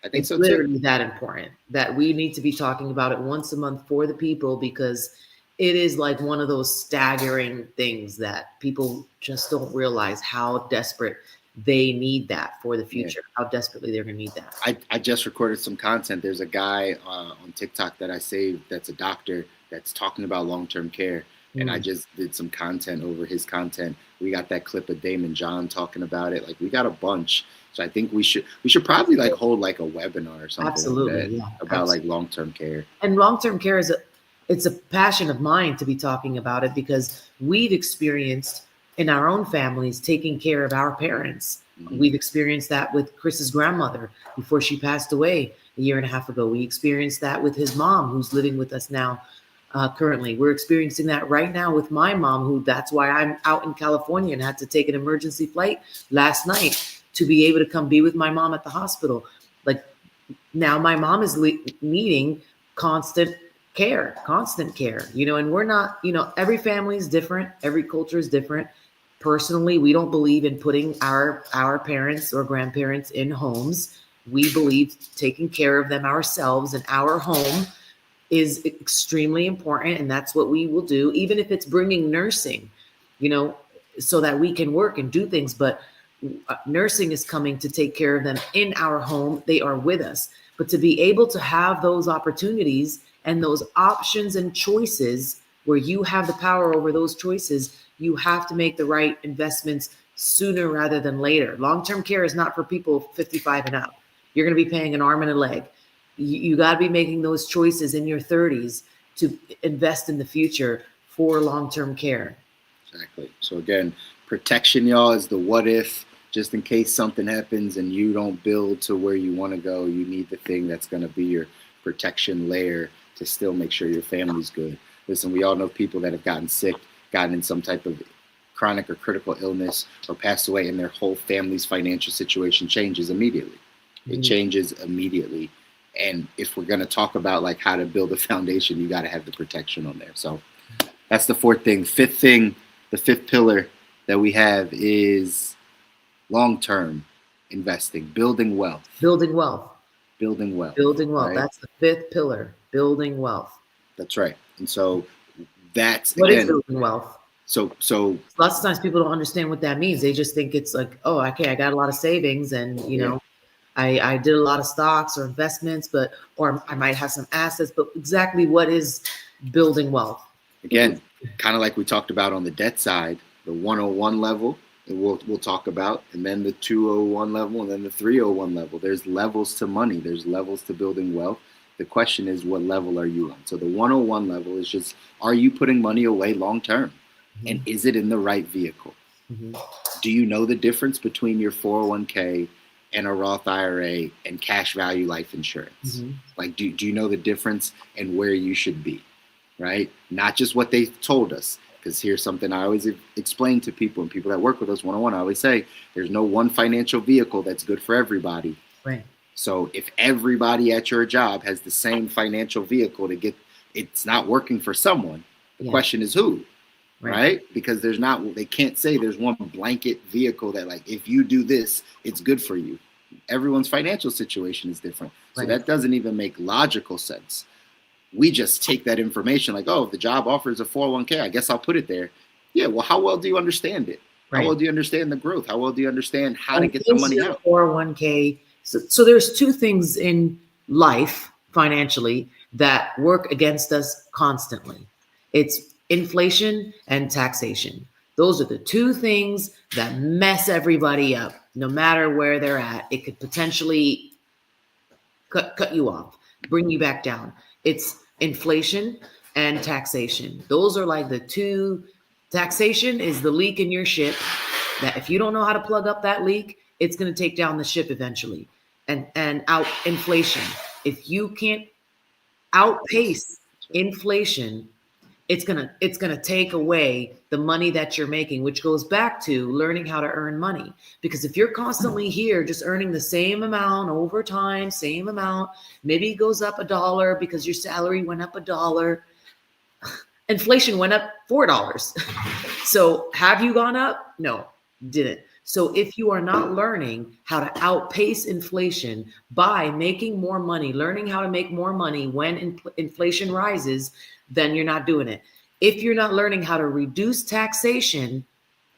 I think it's so literally too. that important that we need to be talking about it once a month for the people, because it is like one of those staggering things that people just don't realize how desperate they need that for the future, how desperately they're going to need that. I just recorded some content. There's a guy on TikTok that I saved that's a doctor that's talking about long-term care. And I just did some content over his content. We got that clip of Damon John talking about it. Like we got a bunch. So I think we should probably like hold like a webinar or something. Absolutely, like that about like long-term care. And long-term care it's a passion of mine to be talking about it, because we've experienced in our own families taking care of our parents. Mm-hmm. We've experienced that with Chris's grandmother before she passed away a year and a half ago. We experienced that with his mom, who's living with us now. Currently, we're experiencing that right now with my mom, that's why I'm out in California and had to take an emergency flight last night to be able to come be with my mom at the hospital. Like now my mom is needing constant care, and we're not, every family is different. Every culture is different. Personally, we don't believe in putting our parents or grandparents in homes. We believe taking care of them ourselves, and our home is extremely important, and that's what we will do, even if it's bringing nursing, so that we can work and do things. But nursing is coming to take care of them in our home. They are with us. But to be able to have those opportunities and those options and choices where you have the power over those choices, you have to make the right investments sooner rather than later. Long-term care is not for people 55 and up. You're going to be paying an arm and a leg. You got to be making those choices in your 30s to invest in the future for long-term care. Exactly. So again, protection, y'all, is the what if. Just in case something happens and you don't build to where you want to go, you need the thing that's going to be your protection layer to still make sure your family's good. Listen, we all know people that have gotten sick, gotten in some type of chronic or critical illness, or passed away, and their whole family's financial situation changes immediately. It changes immediately. And if we're going to talk about like how to build a foundation, you got to have the protection on there. So that's the fourth thing. Fifth thing, the fifth pillar that we have is long-term investing, building wealth. Building wealth. Right? That's the fifth pillar, building wealth. That's right. And so that's, what is building wealth? So lots of times people don't understand what that means. They just think it's like, oh, okay, I got a lot of savings and, I did a lot of stocks or investments, or I might have some assets, but exactly what is building wealth? Again, kind of like we talked about on the debt side, the 101 level, and we'll talk about, and then the 201 level, and then the 301 level. There's levels to money. There's levels to building wealth. The question is, what level are you on? So the 101 level is just, are you putting money away long term? Mm-hmm. And is it in the right vehicle? Mm-hmm. Do you know the difference between your 401k and a Roth IRA and cash value life insurance? Mm-hmm. Like, do you know the difference and where you should be, right? Not just what they told us. Because here's something I always explain to people and people that work with us one-on-one. I always say, there's no one financial vehicle that's good for everybody. Right. So if everybody at your job has the same financial vehicle it's not working for someone. The question is who, right? Because they can't say there's one blanket vehicle that like, if you do this, it's good for you. Everyone's financial situation is different. So that doesn't even make logical sense. We just take that information like, oh, if the job offers a 401k, I guess I'll put it there. Yeah, well, how well do you understand it? How well Right. do you understand the growth? How well do you understand how to And get the is money your out? 401k. So there's two things in life financially that work against us constantly. It's inflation and taxation. Those are the two things that mess everybody up, no matter where they're at. It could potentially cut you off, bring you back down. It's inflation and taxation. Those are like the two. Taxation is the leak in your ship that if you don't know how to plug up that leak, it's going to take down the ship eventually. And out inflation. If you can't outpace inflation, it's gonna take away the money that you're making, which goes back to learning how to earn money. Because if you're constantly here just earning the same amount over time, same amount, maybe it goes up $1 because your salary went up $1. Inflation went up $4. So have you gone up? No, didn't. So if you are not learning how to outpace inflation by making more money, learning how to make more money when inflation rises, then you're not doing it. If you're not learning how to reduce taxation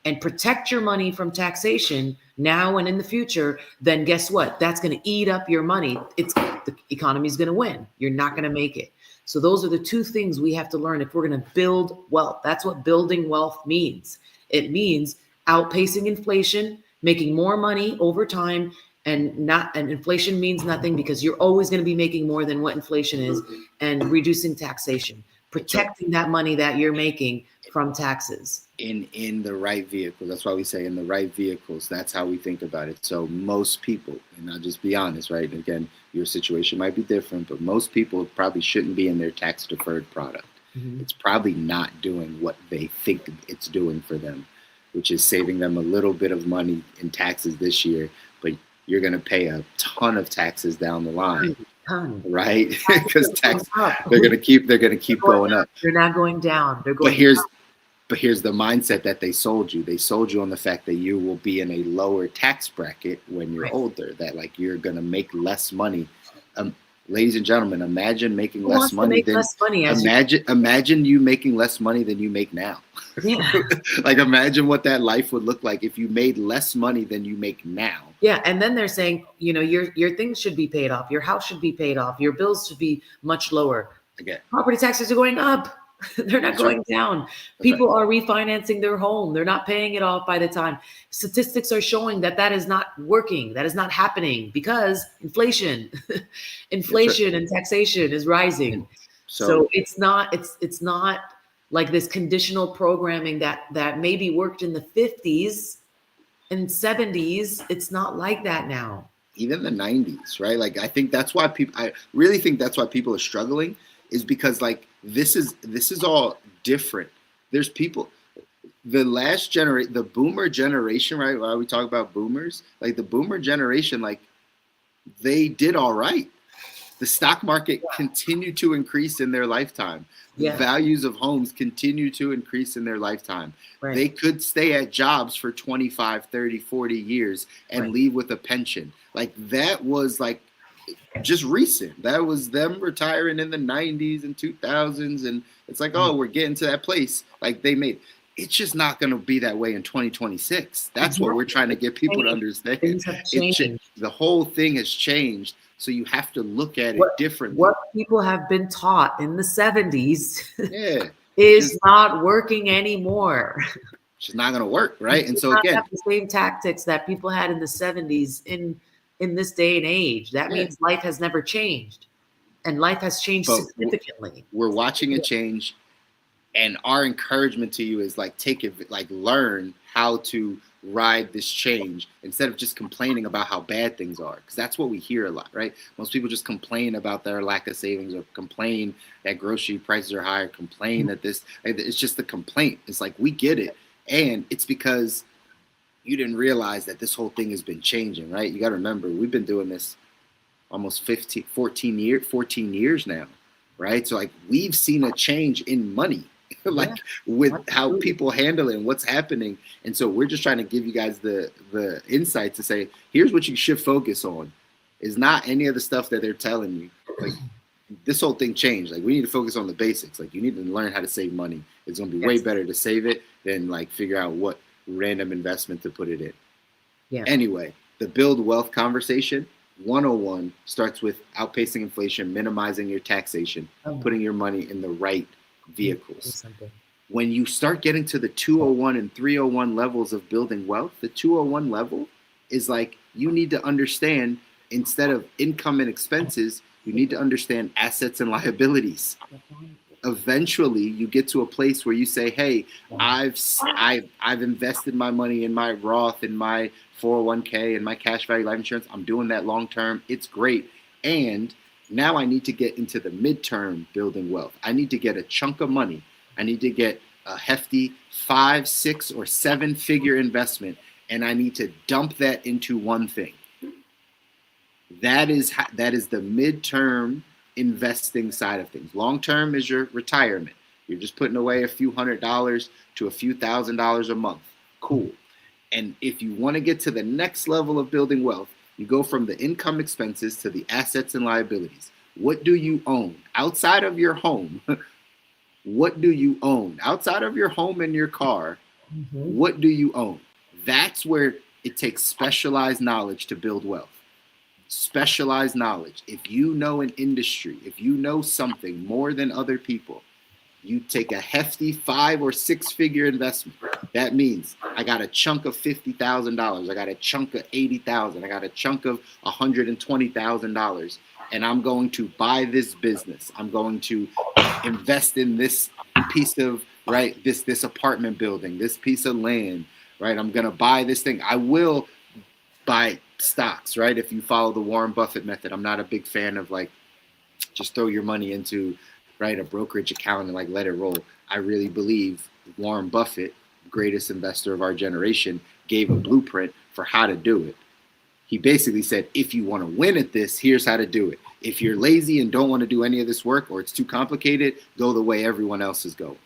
and protect your money from taxation now and in the future, then guess what? That's going to eat up your money. The economy is going to win. You're not going to make it. So those are the two things we have to learn if we're going to build wealth. That's what building wealth means. It means outpacing inflation, making more money over time, and inflation means nothing because you're always going to be making more than what inflation is, and reducing taxation, protecting that money that you're making from taxes. In the right vehicle. That's why we say in the right vehicles. That's how we think about it. So most people, and I'll just be honest, right? Again, your situation might be different, but most people probably shouldn't be in their tax deferred product. Mhm. It's probably not doing what they think it's doing for them, which is saving them a little bit of money in taxes this year, but you're going to pay a ton of taxes down the line, Ton. right? Because Taxes go up. they're going to keep going up. They're not going down. They're But going here's the mindset that they sold you. They sold you on the fact that you will be in a lower tax bracket when you're Right. older, that like you're going to make less money. Ladies and gentlemen, imagine making Who less wants to money make than less money as you imagine you making less money than you make now. Yeah. Like imagine what that life would look like if you made less money than you make now. Yeah, and then they're saying, your things should be paid off, your house should be paid off, your bills should be much lower. Again, Property taxes are going up. They're not that's right. going down. That's People are refinancing their home. They're not paying it off by the time. Statistics are showing that is not working. That is not happening because inflation, inflation and taxation is rising. So it's not like this conditional programming that maybe worked in the 50s and 70s. It's not like that now. Even the 90s, right? Like I really think that's why people are struggling, is because like this is all different. There's people, the boomer generation, right? Why we talk about boomers, like the boomer generation, like they did all right. The stock market continued to increase in their lifetime. The Yeah. values of homes continue to increase in their lifetime. Right. They could stay at jobs for 25, 30, 40 years and Right. leave with a pension. Like that was like just recent. That was them retiring in the 90s and 2000s. And it's like, oh, we're getting to that place. Like they made, it's just not going to be that way in 2026. That's what we're trying to get people to understand. Things have changed. The whole thing has changed. So you have to look at it differently. What people have been taught in the 70s Yeah, is not working anymore. It's just not going to work, right? And so not again, have the same tactics that people had in the 70s in this day and age. That means life has never changed, and life has changed significantly. We're watching it change, and our encouragement to you is like learn how to ride this change instead of just complaining about how bad things are, because that's what we hear a lot, right? Most people just complain about their lack of savings, or complain that grocery prices are higher, complain that it's just a complaint. It's like, we get it, and it's because you didn't realize that this whole thing has been changing, right? You got to remember, we've been doing this almost 14 years now, right? So like we've seen a change in money, like with how people handle it and what's happening. And so we're just trying to give you guys the insight to say, here's what you should focus on. Is not any of the stuff that they're telling you. Like this whole thing changed. Like we need to focus on the basics. Like you need to learn how to save money. It's going to be way better to save it than like figure out what random investment to put it in. Yeah. Anyway, the build wealth conversation 101 starts with outpacing inflation, minimizing your taxation, putting your money in the right vehicles. When you start getting to the 201 and 301 levels of building wealth, the 201 level is like you need to understand, instead of income and expenses, you need to understand assets and liabilities. Eventually, you get to a place where you say, "Hey, I've invested my money in my Roth, in my 401k, and my cash value life insurance. I'm doing that long term. It's great, and now I need to get into the midterm building wealth. I need to get a chunk of money. I need to get a hefty 5, 6, or 7-figure investment, and I need to dump that into one thing." That is the midterm investing side of things. Long term is your retirement. You're just putting away a few $100s to a few $1,000s a month. Cool. And if you want to get to the next level of building wealth, you go from the income expenses to the assets and liabilities. What do you own outside of your home? What do you own outside of your home and your car? What do you own? That's where it takes specialized knowledge to build wealth. Specialized knowledge. If you know an industry, if you know something more than other people, you take a hefty 5 or 6-figure investment. That means I got a chunk of $50,000. I got a chunk of $80,000. I got a chunk of $120,000, and I'm going to buy this business. I'm going to invest in this piece of this apartment building, this piece of land. Right, I'm going to buy this thing. I will buy stocks, right? If you follow the Warren Buffett method, I'm not a big fan of just throw your money into a brokerage account and let it roll. I really believe Warren Buffett, greatest investor of our generation, gave a blueprint for how to do it. He basically said, if you want to win at this, here's how to do it. If you're lazy and don't want to do any of this work, or it's too complicated, go the way everyone else is going.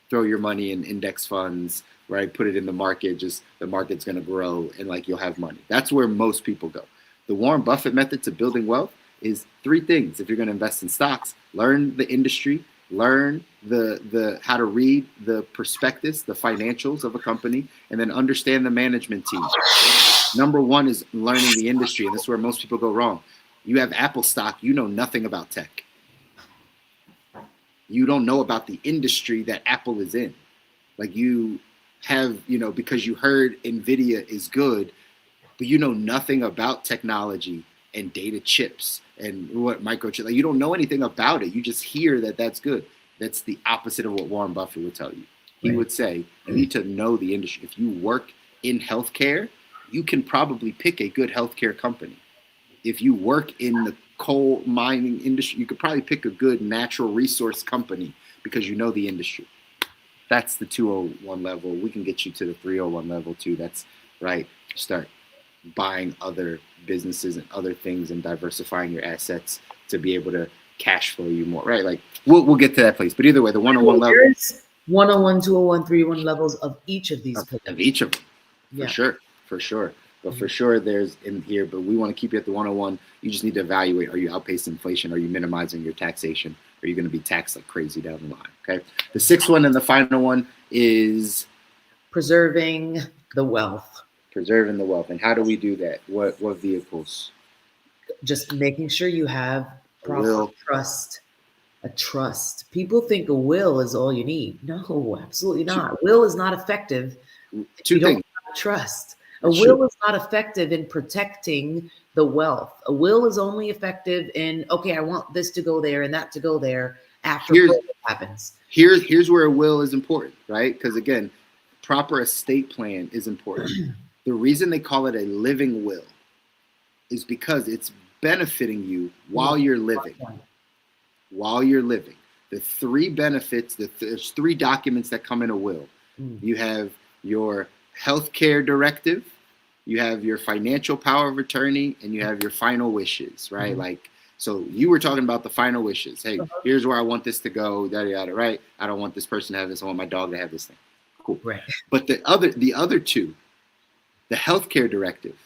Throw your money in index funds, right? Put it in the market, just the market's going to grow and you'll have money. That's where most people go. The Warren Buffett method to building wealth is 3 things. If you're going to invest in stocks, learn the industry, learn the how to read the prospectus, the financials of a company, and then understand the management team. Number 1 is learning the industry, and this is where most people go wrong. You have Apple stock, you know nothing about tech. You don't know about the industry that Apple is in. You have, because you heard NVIDIA is good, but you know nothing about technology and data chips and what microchip. You don't know anything about it. You just hear that that's good. That's the opposite of what Warren Buffett would tell you. He would say, you need to know the industry. If you work in healthcare, you can probably pick a good healthcare company. If you work in the coal mining industry, you could probably pick a good natural resource company because you know the industry. That's the 201 level. We can get you to the 301 level too. That's right. Start buying other businesses and other things and diversifying your assets to be able to cash flow you more, right? We'll get to that place. But either way, the 101 level. There's 101, 201, 301 levels of each of these pillars. Of each of them, for sure. But for sure, there's in here, but we want to keep you at the 101. You just need to evaluate, are you outpacing inflation? Are you minimizing your taxation? Are you going to be taxed like crazy down the line? Okay. The 6th one and the final one is preserving the wealth. Preserving the wealth. And how do we do that? What vehicles? Just making sure you have proper trust. A trust. People think a will is all you need. No, absolutely not. Will is not effective if you don't have trust. A will is not effective in protecting the wealth. A will is only effective in, okay, I want this to go there and that to go there after it happens. Here's where a will is important, right? Because again, proper estate plan is important. The reason they call it a living will is because it's benefiting you while you're living. While you're living. The 3 benefits, there's 3 documents that come in a will. You have your healthcare directive, you have your financial power of attorney, and you have your final wishes, right? So you were talking about the final wishes. Hey, here's where I want this to go, yada, yada, right? I don't want this person to have this. I want my dog to have this thing. Cool. Right. But the other 2, the healthcare directive,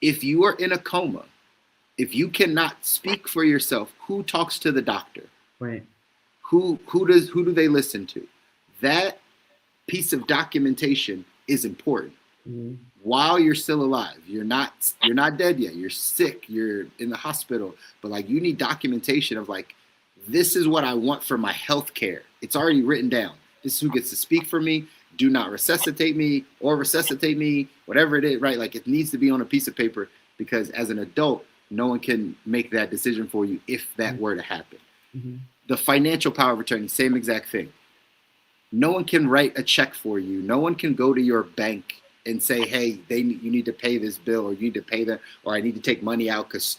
if you are in a coma, if you cannot speak for yourself, who talks to the doctor? Right. Who do they listen to? That piece of documentation is important. Mhm. While you're still alive. You're not dead yet. You're sick. You're in the hospital. But like you need documentation of like, this is what I want for my health care. It's already written down. This is who gets to speak for me. Do not resuscitate me or resuscitate me, whatever it is, right? Like it needs to be on a piece of paper because as an adult, no one can make that decision for you if that were to happen. Mhm. The financial power of attorney, same exact thing. No one can write a check for you. No one can go to your bank and say, "Hey, you need to pay this bill, or you need to pay that, or I need to take money out because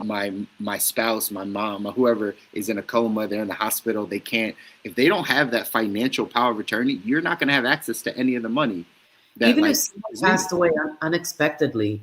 my spouse, my mom, or whoever is in a coma, they're in the hospital, they can't." If they don't have that financial power of attorney, you're not going to have access to any of the money that Even if like someone is passed needed. away unexpectedly,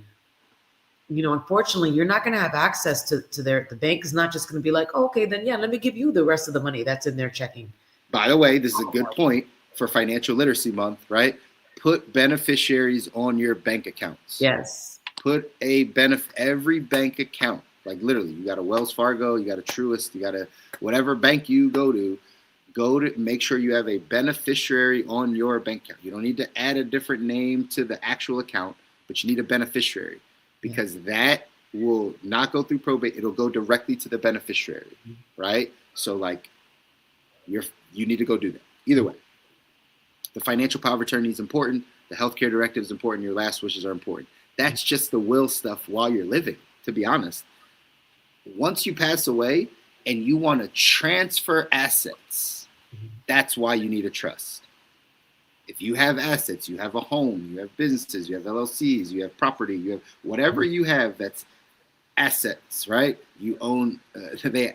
unfortunately, you're not going to have access to the bank is not just going to be like, oh, okay, then yeah, let me give you the rest of the money that's in their checking. By the way, this is a good point for Financial Literacy Month, right? Put beneficiaries on your bank accounts. Yes. Put every bank account, like literally, you got a Wells Fargo, you got a Truist, you got a whatever bank you go to make sure you have a beneficiary on your bank account. You don't need to add a different name to the actual account, but you need a beneficiary because that will not go through probate. It'll go directly to the beneficiary, right? So like you need to go do that. Either way, the financial power of attorney is important. The healthcare directive is important. Your last wishes are important. That's just the will stuff while you're living, to be honest. Once you pass away and you want to transfer assets, that's why you need a trust. If you have assets, you have a home, you have businesses, you have LLCs, you have property, you have whatever you have that's assets, right? You own,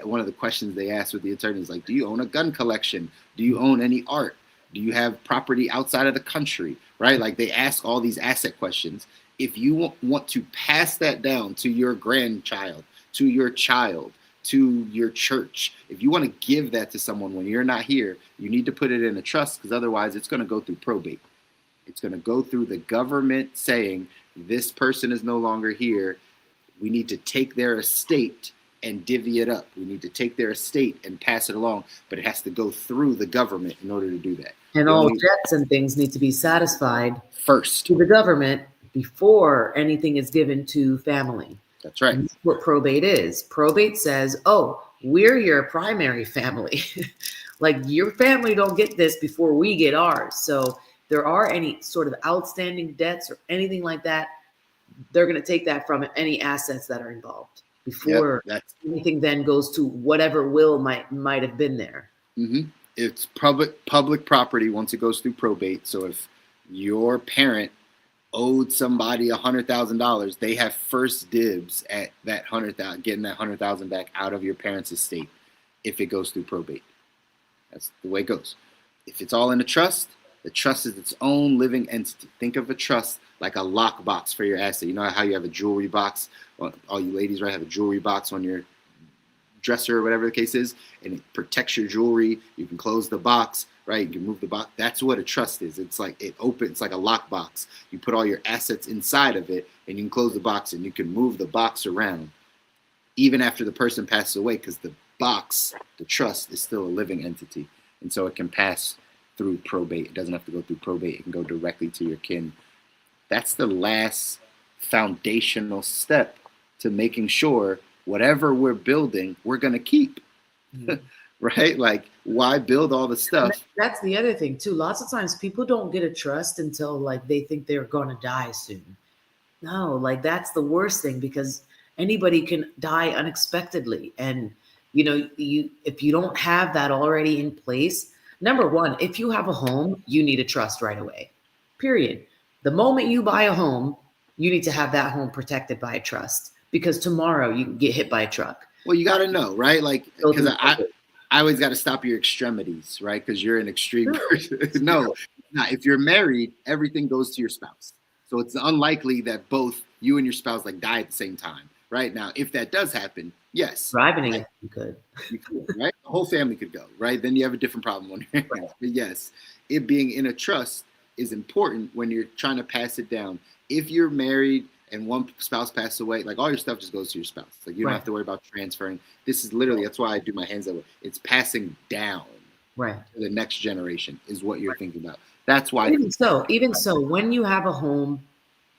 one of the questions they asked with the attorney is like, do you own a gun collection? Do you own any art? Do you have property outside of the country, right? Like they ask all these asset questions. If you want to pass that down to your grandchild, to your child, to your church, if you want to give that to someone when you're not here, you need to put it in a trust because otherwise it's going to go through probate. It's going to go through the government saying this person is no longer here. We need to take their estate and divvy it up. We need to take their estate and pass it along, but it has to go through the government in order to do that. And all debts and things need to be satisfied first to the government before anything is given to family. That's right. And that's what probate is. Probate says, oh, we're your primary family. Like your family don't get this before we get ours. So there are any sort of outstanding debts or anything like that, they're going to take that from any assets that are involved before anything then goes to whatever will might have been there. Mm-hmm. It's public property once it goes through probate. So if your parent owed somebody $100,000, they have first dibs at that $100,000, getting that $100,000 back out of your parents' estate if it goes through probate. That's the way it goes. If it's all in a trust, the trust is its own living entity. Think of a trust like a lockbox for your asset. You know how you have a jewelry box? All you ladies, right, have a jewelry box on your dresser or whatever the case is, and it protects your jewelry. You can close the box, right? You can move the box. That's what a trust is. It's like it opens, it's like a lockbox. You put all your assets inside of it, and you can close the box, and you can move the box around even after the person passes away because the box, the trust, is still a living entity. And so it can pass through probate. It doesn't have to go through probate. It can go directly to your kin. That's the last foundational step to making sure whatever we're building, we're going to keep. Mm-hmm. Right? Like, why build all the stuff? That's the other thing, too. Lots of times people don't get a trust until, like, they think they're going to die soon. No, like, that's the worst thing because anybody can die unexpectedly. And, if you don't have that already in place, number one, if you have a home, you need a trust right away, period. The moment you buy a home, you need to have that home protected by a trust because tomorrow you can get hit by a truck. Well, you got to know, right? Like, because I always got to stop your extremities, right? Because you're an extreme person. No, if you're married, everything goes to your spouse. So it's unlikely that both you and your spouse like die at the same time, right? Now, if that does happen, yes. Driving it, you could. You could, right? The whole family could go, right? Then you have a different problem on your hands. But yes, it being in a trust is important when you're trying to pass it down. If you're married and one spouse passes away, like all your stuff just goes to your spouse. Like you don't have to worry about transferring. This is literally, that's why I do my hands that way. It's passing down to the next generation is what you're thinking about. That's why. Even so, when you have a home,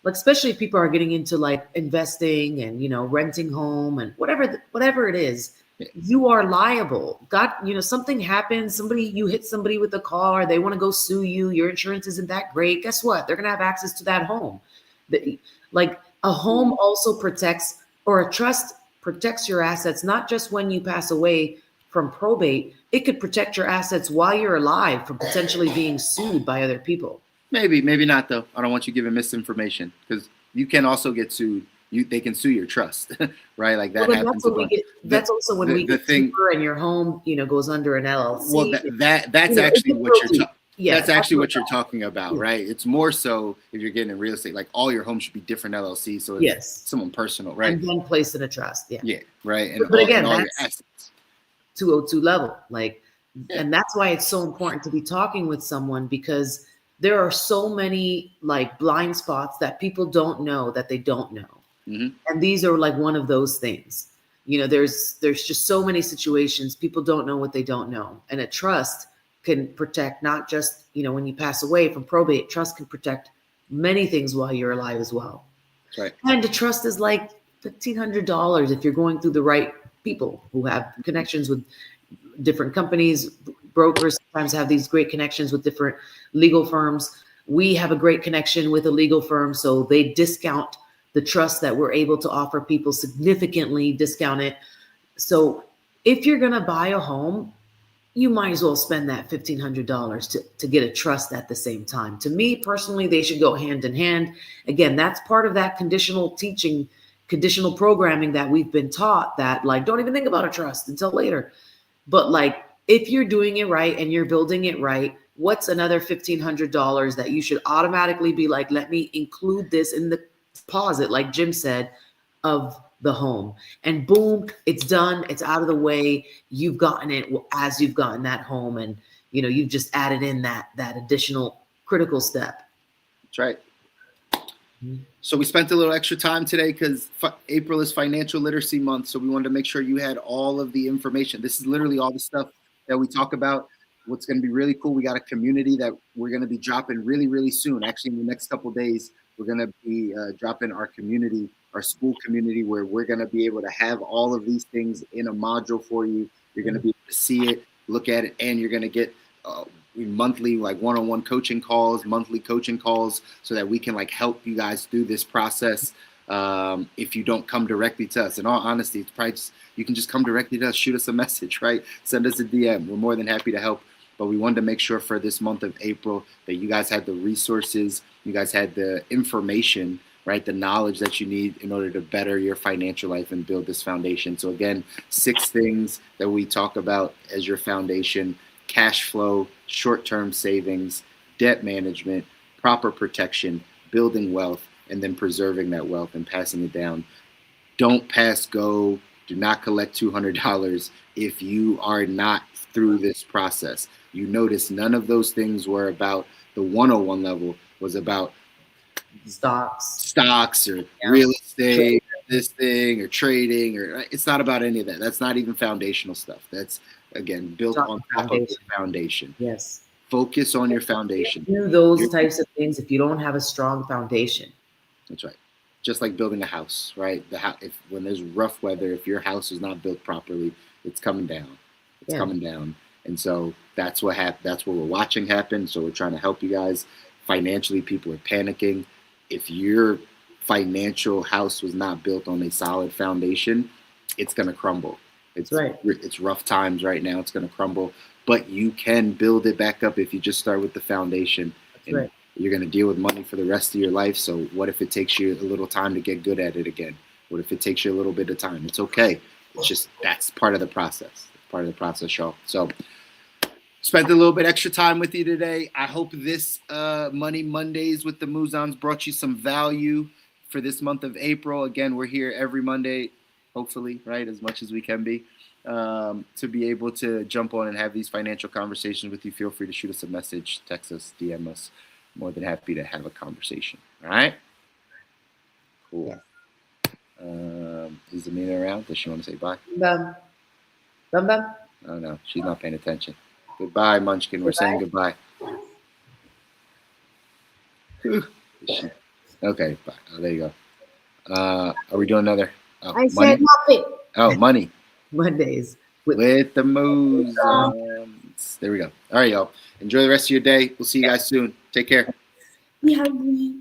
like especially if people are getting into like investing and renting home and whatever it is, you are liable. God, something happens, you hit somebody with a car, they want to go sue you, your insurance isn't that great. Guess what? They're gonna have access to that home. Like a home also protects, or a trust protects your assets, not just when you pass away from probate. It could protect your assets while you're alive from potentially being sued by other people. Maybe not though. I don't want you giving misinformation, because you can also get sued. They can sue your trust, right? Like that happens. That's also when we get deeper and your home, goes under an LLC. Well, that's actually what you're talking. Yeah, that's actually what you're talking about, right? It's more so if you're getting in real estate, like all your homes should be different LLCs. So it's someone personal, right? And then placed in a trust. Yeah. Yeah, right. But again, all that's your assets. 202 level. And that's why it's so important to be talking with someone, because there are so many like blind spots that people don't know that they don't know. Mm-hmm. And these are like one of those things. There's just so many situations people don't know what they don't know. And a trust can protect not just, when you pass away from probate. Trust can protect many things while you're alive as well. Right. And a trust is like $1,500 if you're going through the right people who have connections with different companies. Brokers sometimes have these great connections with different legal firms. We have a great connection with a legal firm, so they discount the trust that we're able to offer people, significantly discount it. So if you're going to buy a home, you might as well spend that $1,500 to get a trust at the same time. To me personally, they should go hand in hand. Again, that's part of that conditional teaching, conditional programming that we've been taught, that like, don't even think about a trust until later. But like, if you're doing it right and you're building it right, what's another $1,500 that you should automatically be like, let me include this in the deposit, like Jim said, of the home, and boom, it's done. It's out of the way. You've gotten it as you've gotten that home, and you've just added in that additional critical step. That's right. So we spent a little extra time today because April is Financial Literacy Month. So we wanted to make sure you had all of the information. This is literally all the stuff that we talk about. What's going to be really cool, we got a community that we're going to be dropping really, really soon. Actually, in the next couple of days, we're going to be dropping our community, our school community, where we're going to be able to have all of these things in a module for you. You're going to be able to see it, look at it, and you're going to get monthly like one-on-one coaching calls, monthly coaching calls, so that we can like help you guys through this process. If you don't come directly to us, in all honesty, it's probably you can just come directly to us, shoot us a message, right? Send us a DM. We're more than happy to help. But we wanted to make sure for this month of April that you guys had the resources, you guys had the information, right? The knowledge that you need in order to better your financial life and build this foundation. So again, 6 things that we talk about as your foundation: cash flow, short-term savings, debt management, proper protection, building wealth, and then preserving that wealth and passing it down. Don't pass go. Do not collect $200 if you are not through this process. You notice none of those things were about the 101 level, was about stocks or real estate, this thing, or trading, or it's not about any of that. That's not even foundational stuff. That's again built on top of the foundation. Yes. Focus on your foundation. Do those types of things if you don't have a strong foundation. That's right. Just like building a house, right? When there's rough weather, if your house is not built properly, it's coming down. It's coming down. And so that's what happened. That's what we're watching happen. So we're trying to help you guys. Financially, people are panicking. If your financial house was not built on a solid foundation, it's going to crumble. It's rough times right now. It's going to crumble. But you can build it back up if you just start with the foundation. And you're going to deal with money for the rest of your life. So what if it takes you a little time to get good at it again? What if it takes you a little bit of time? It's okay. It's just that's part of the process. Part of the process, y'all. So spent a little bit extra time with you today. I hope this Money Mondays with the Mouzons brought you some value for this month of April. Again, we're here every Monday, hopefully, right, as much as we can be, to be able to jump on and have these financial conversations with you. Feel free to shoot us a message, text us, DM us. More than happy to have a conversation. All right? Cool. Is Amina around? Does she want to say bye? Oh, no. She's not paying attention. Goodbye, Munchkin. We're saying goodbye. Okay, fine. Oh, there you go. Are we doing another? Oh, I money. said nothing. Oh, money Mondays with with the Mouzons. There we go. All right, y'all. Enjoy the rest of your day. We'll see you guys soon. Take care. Be hungry.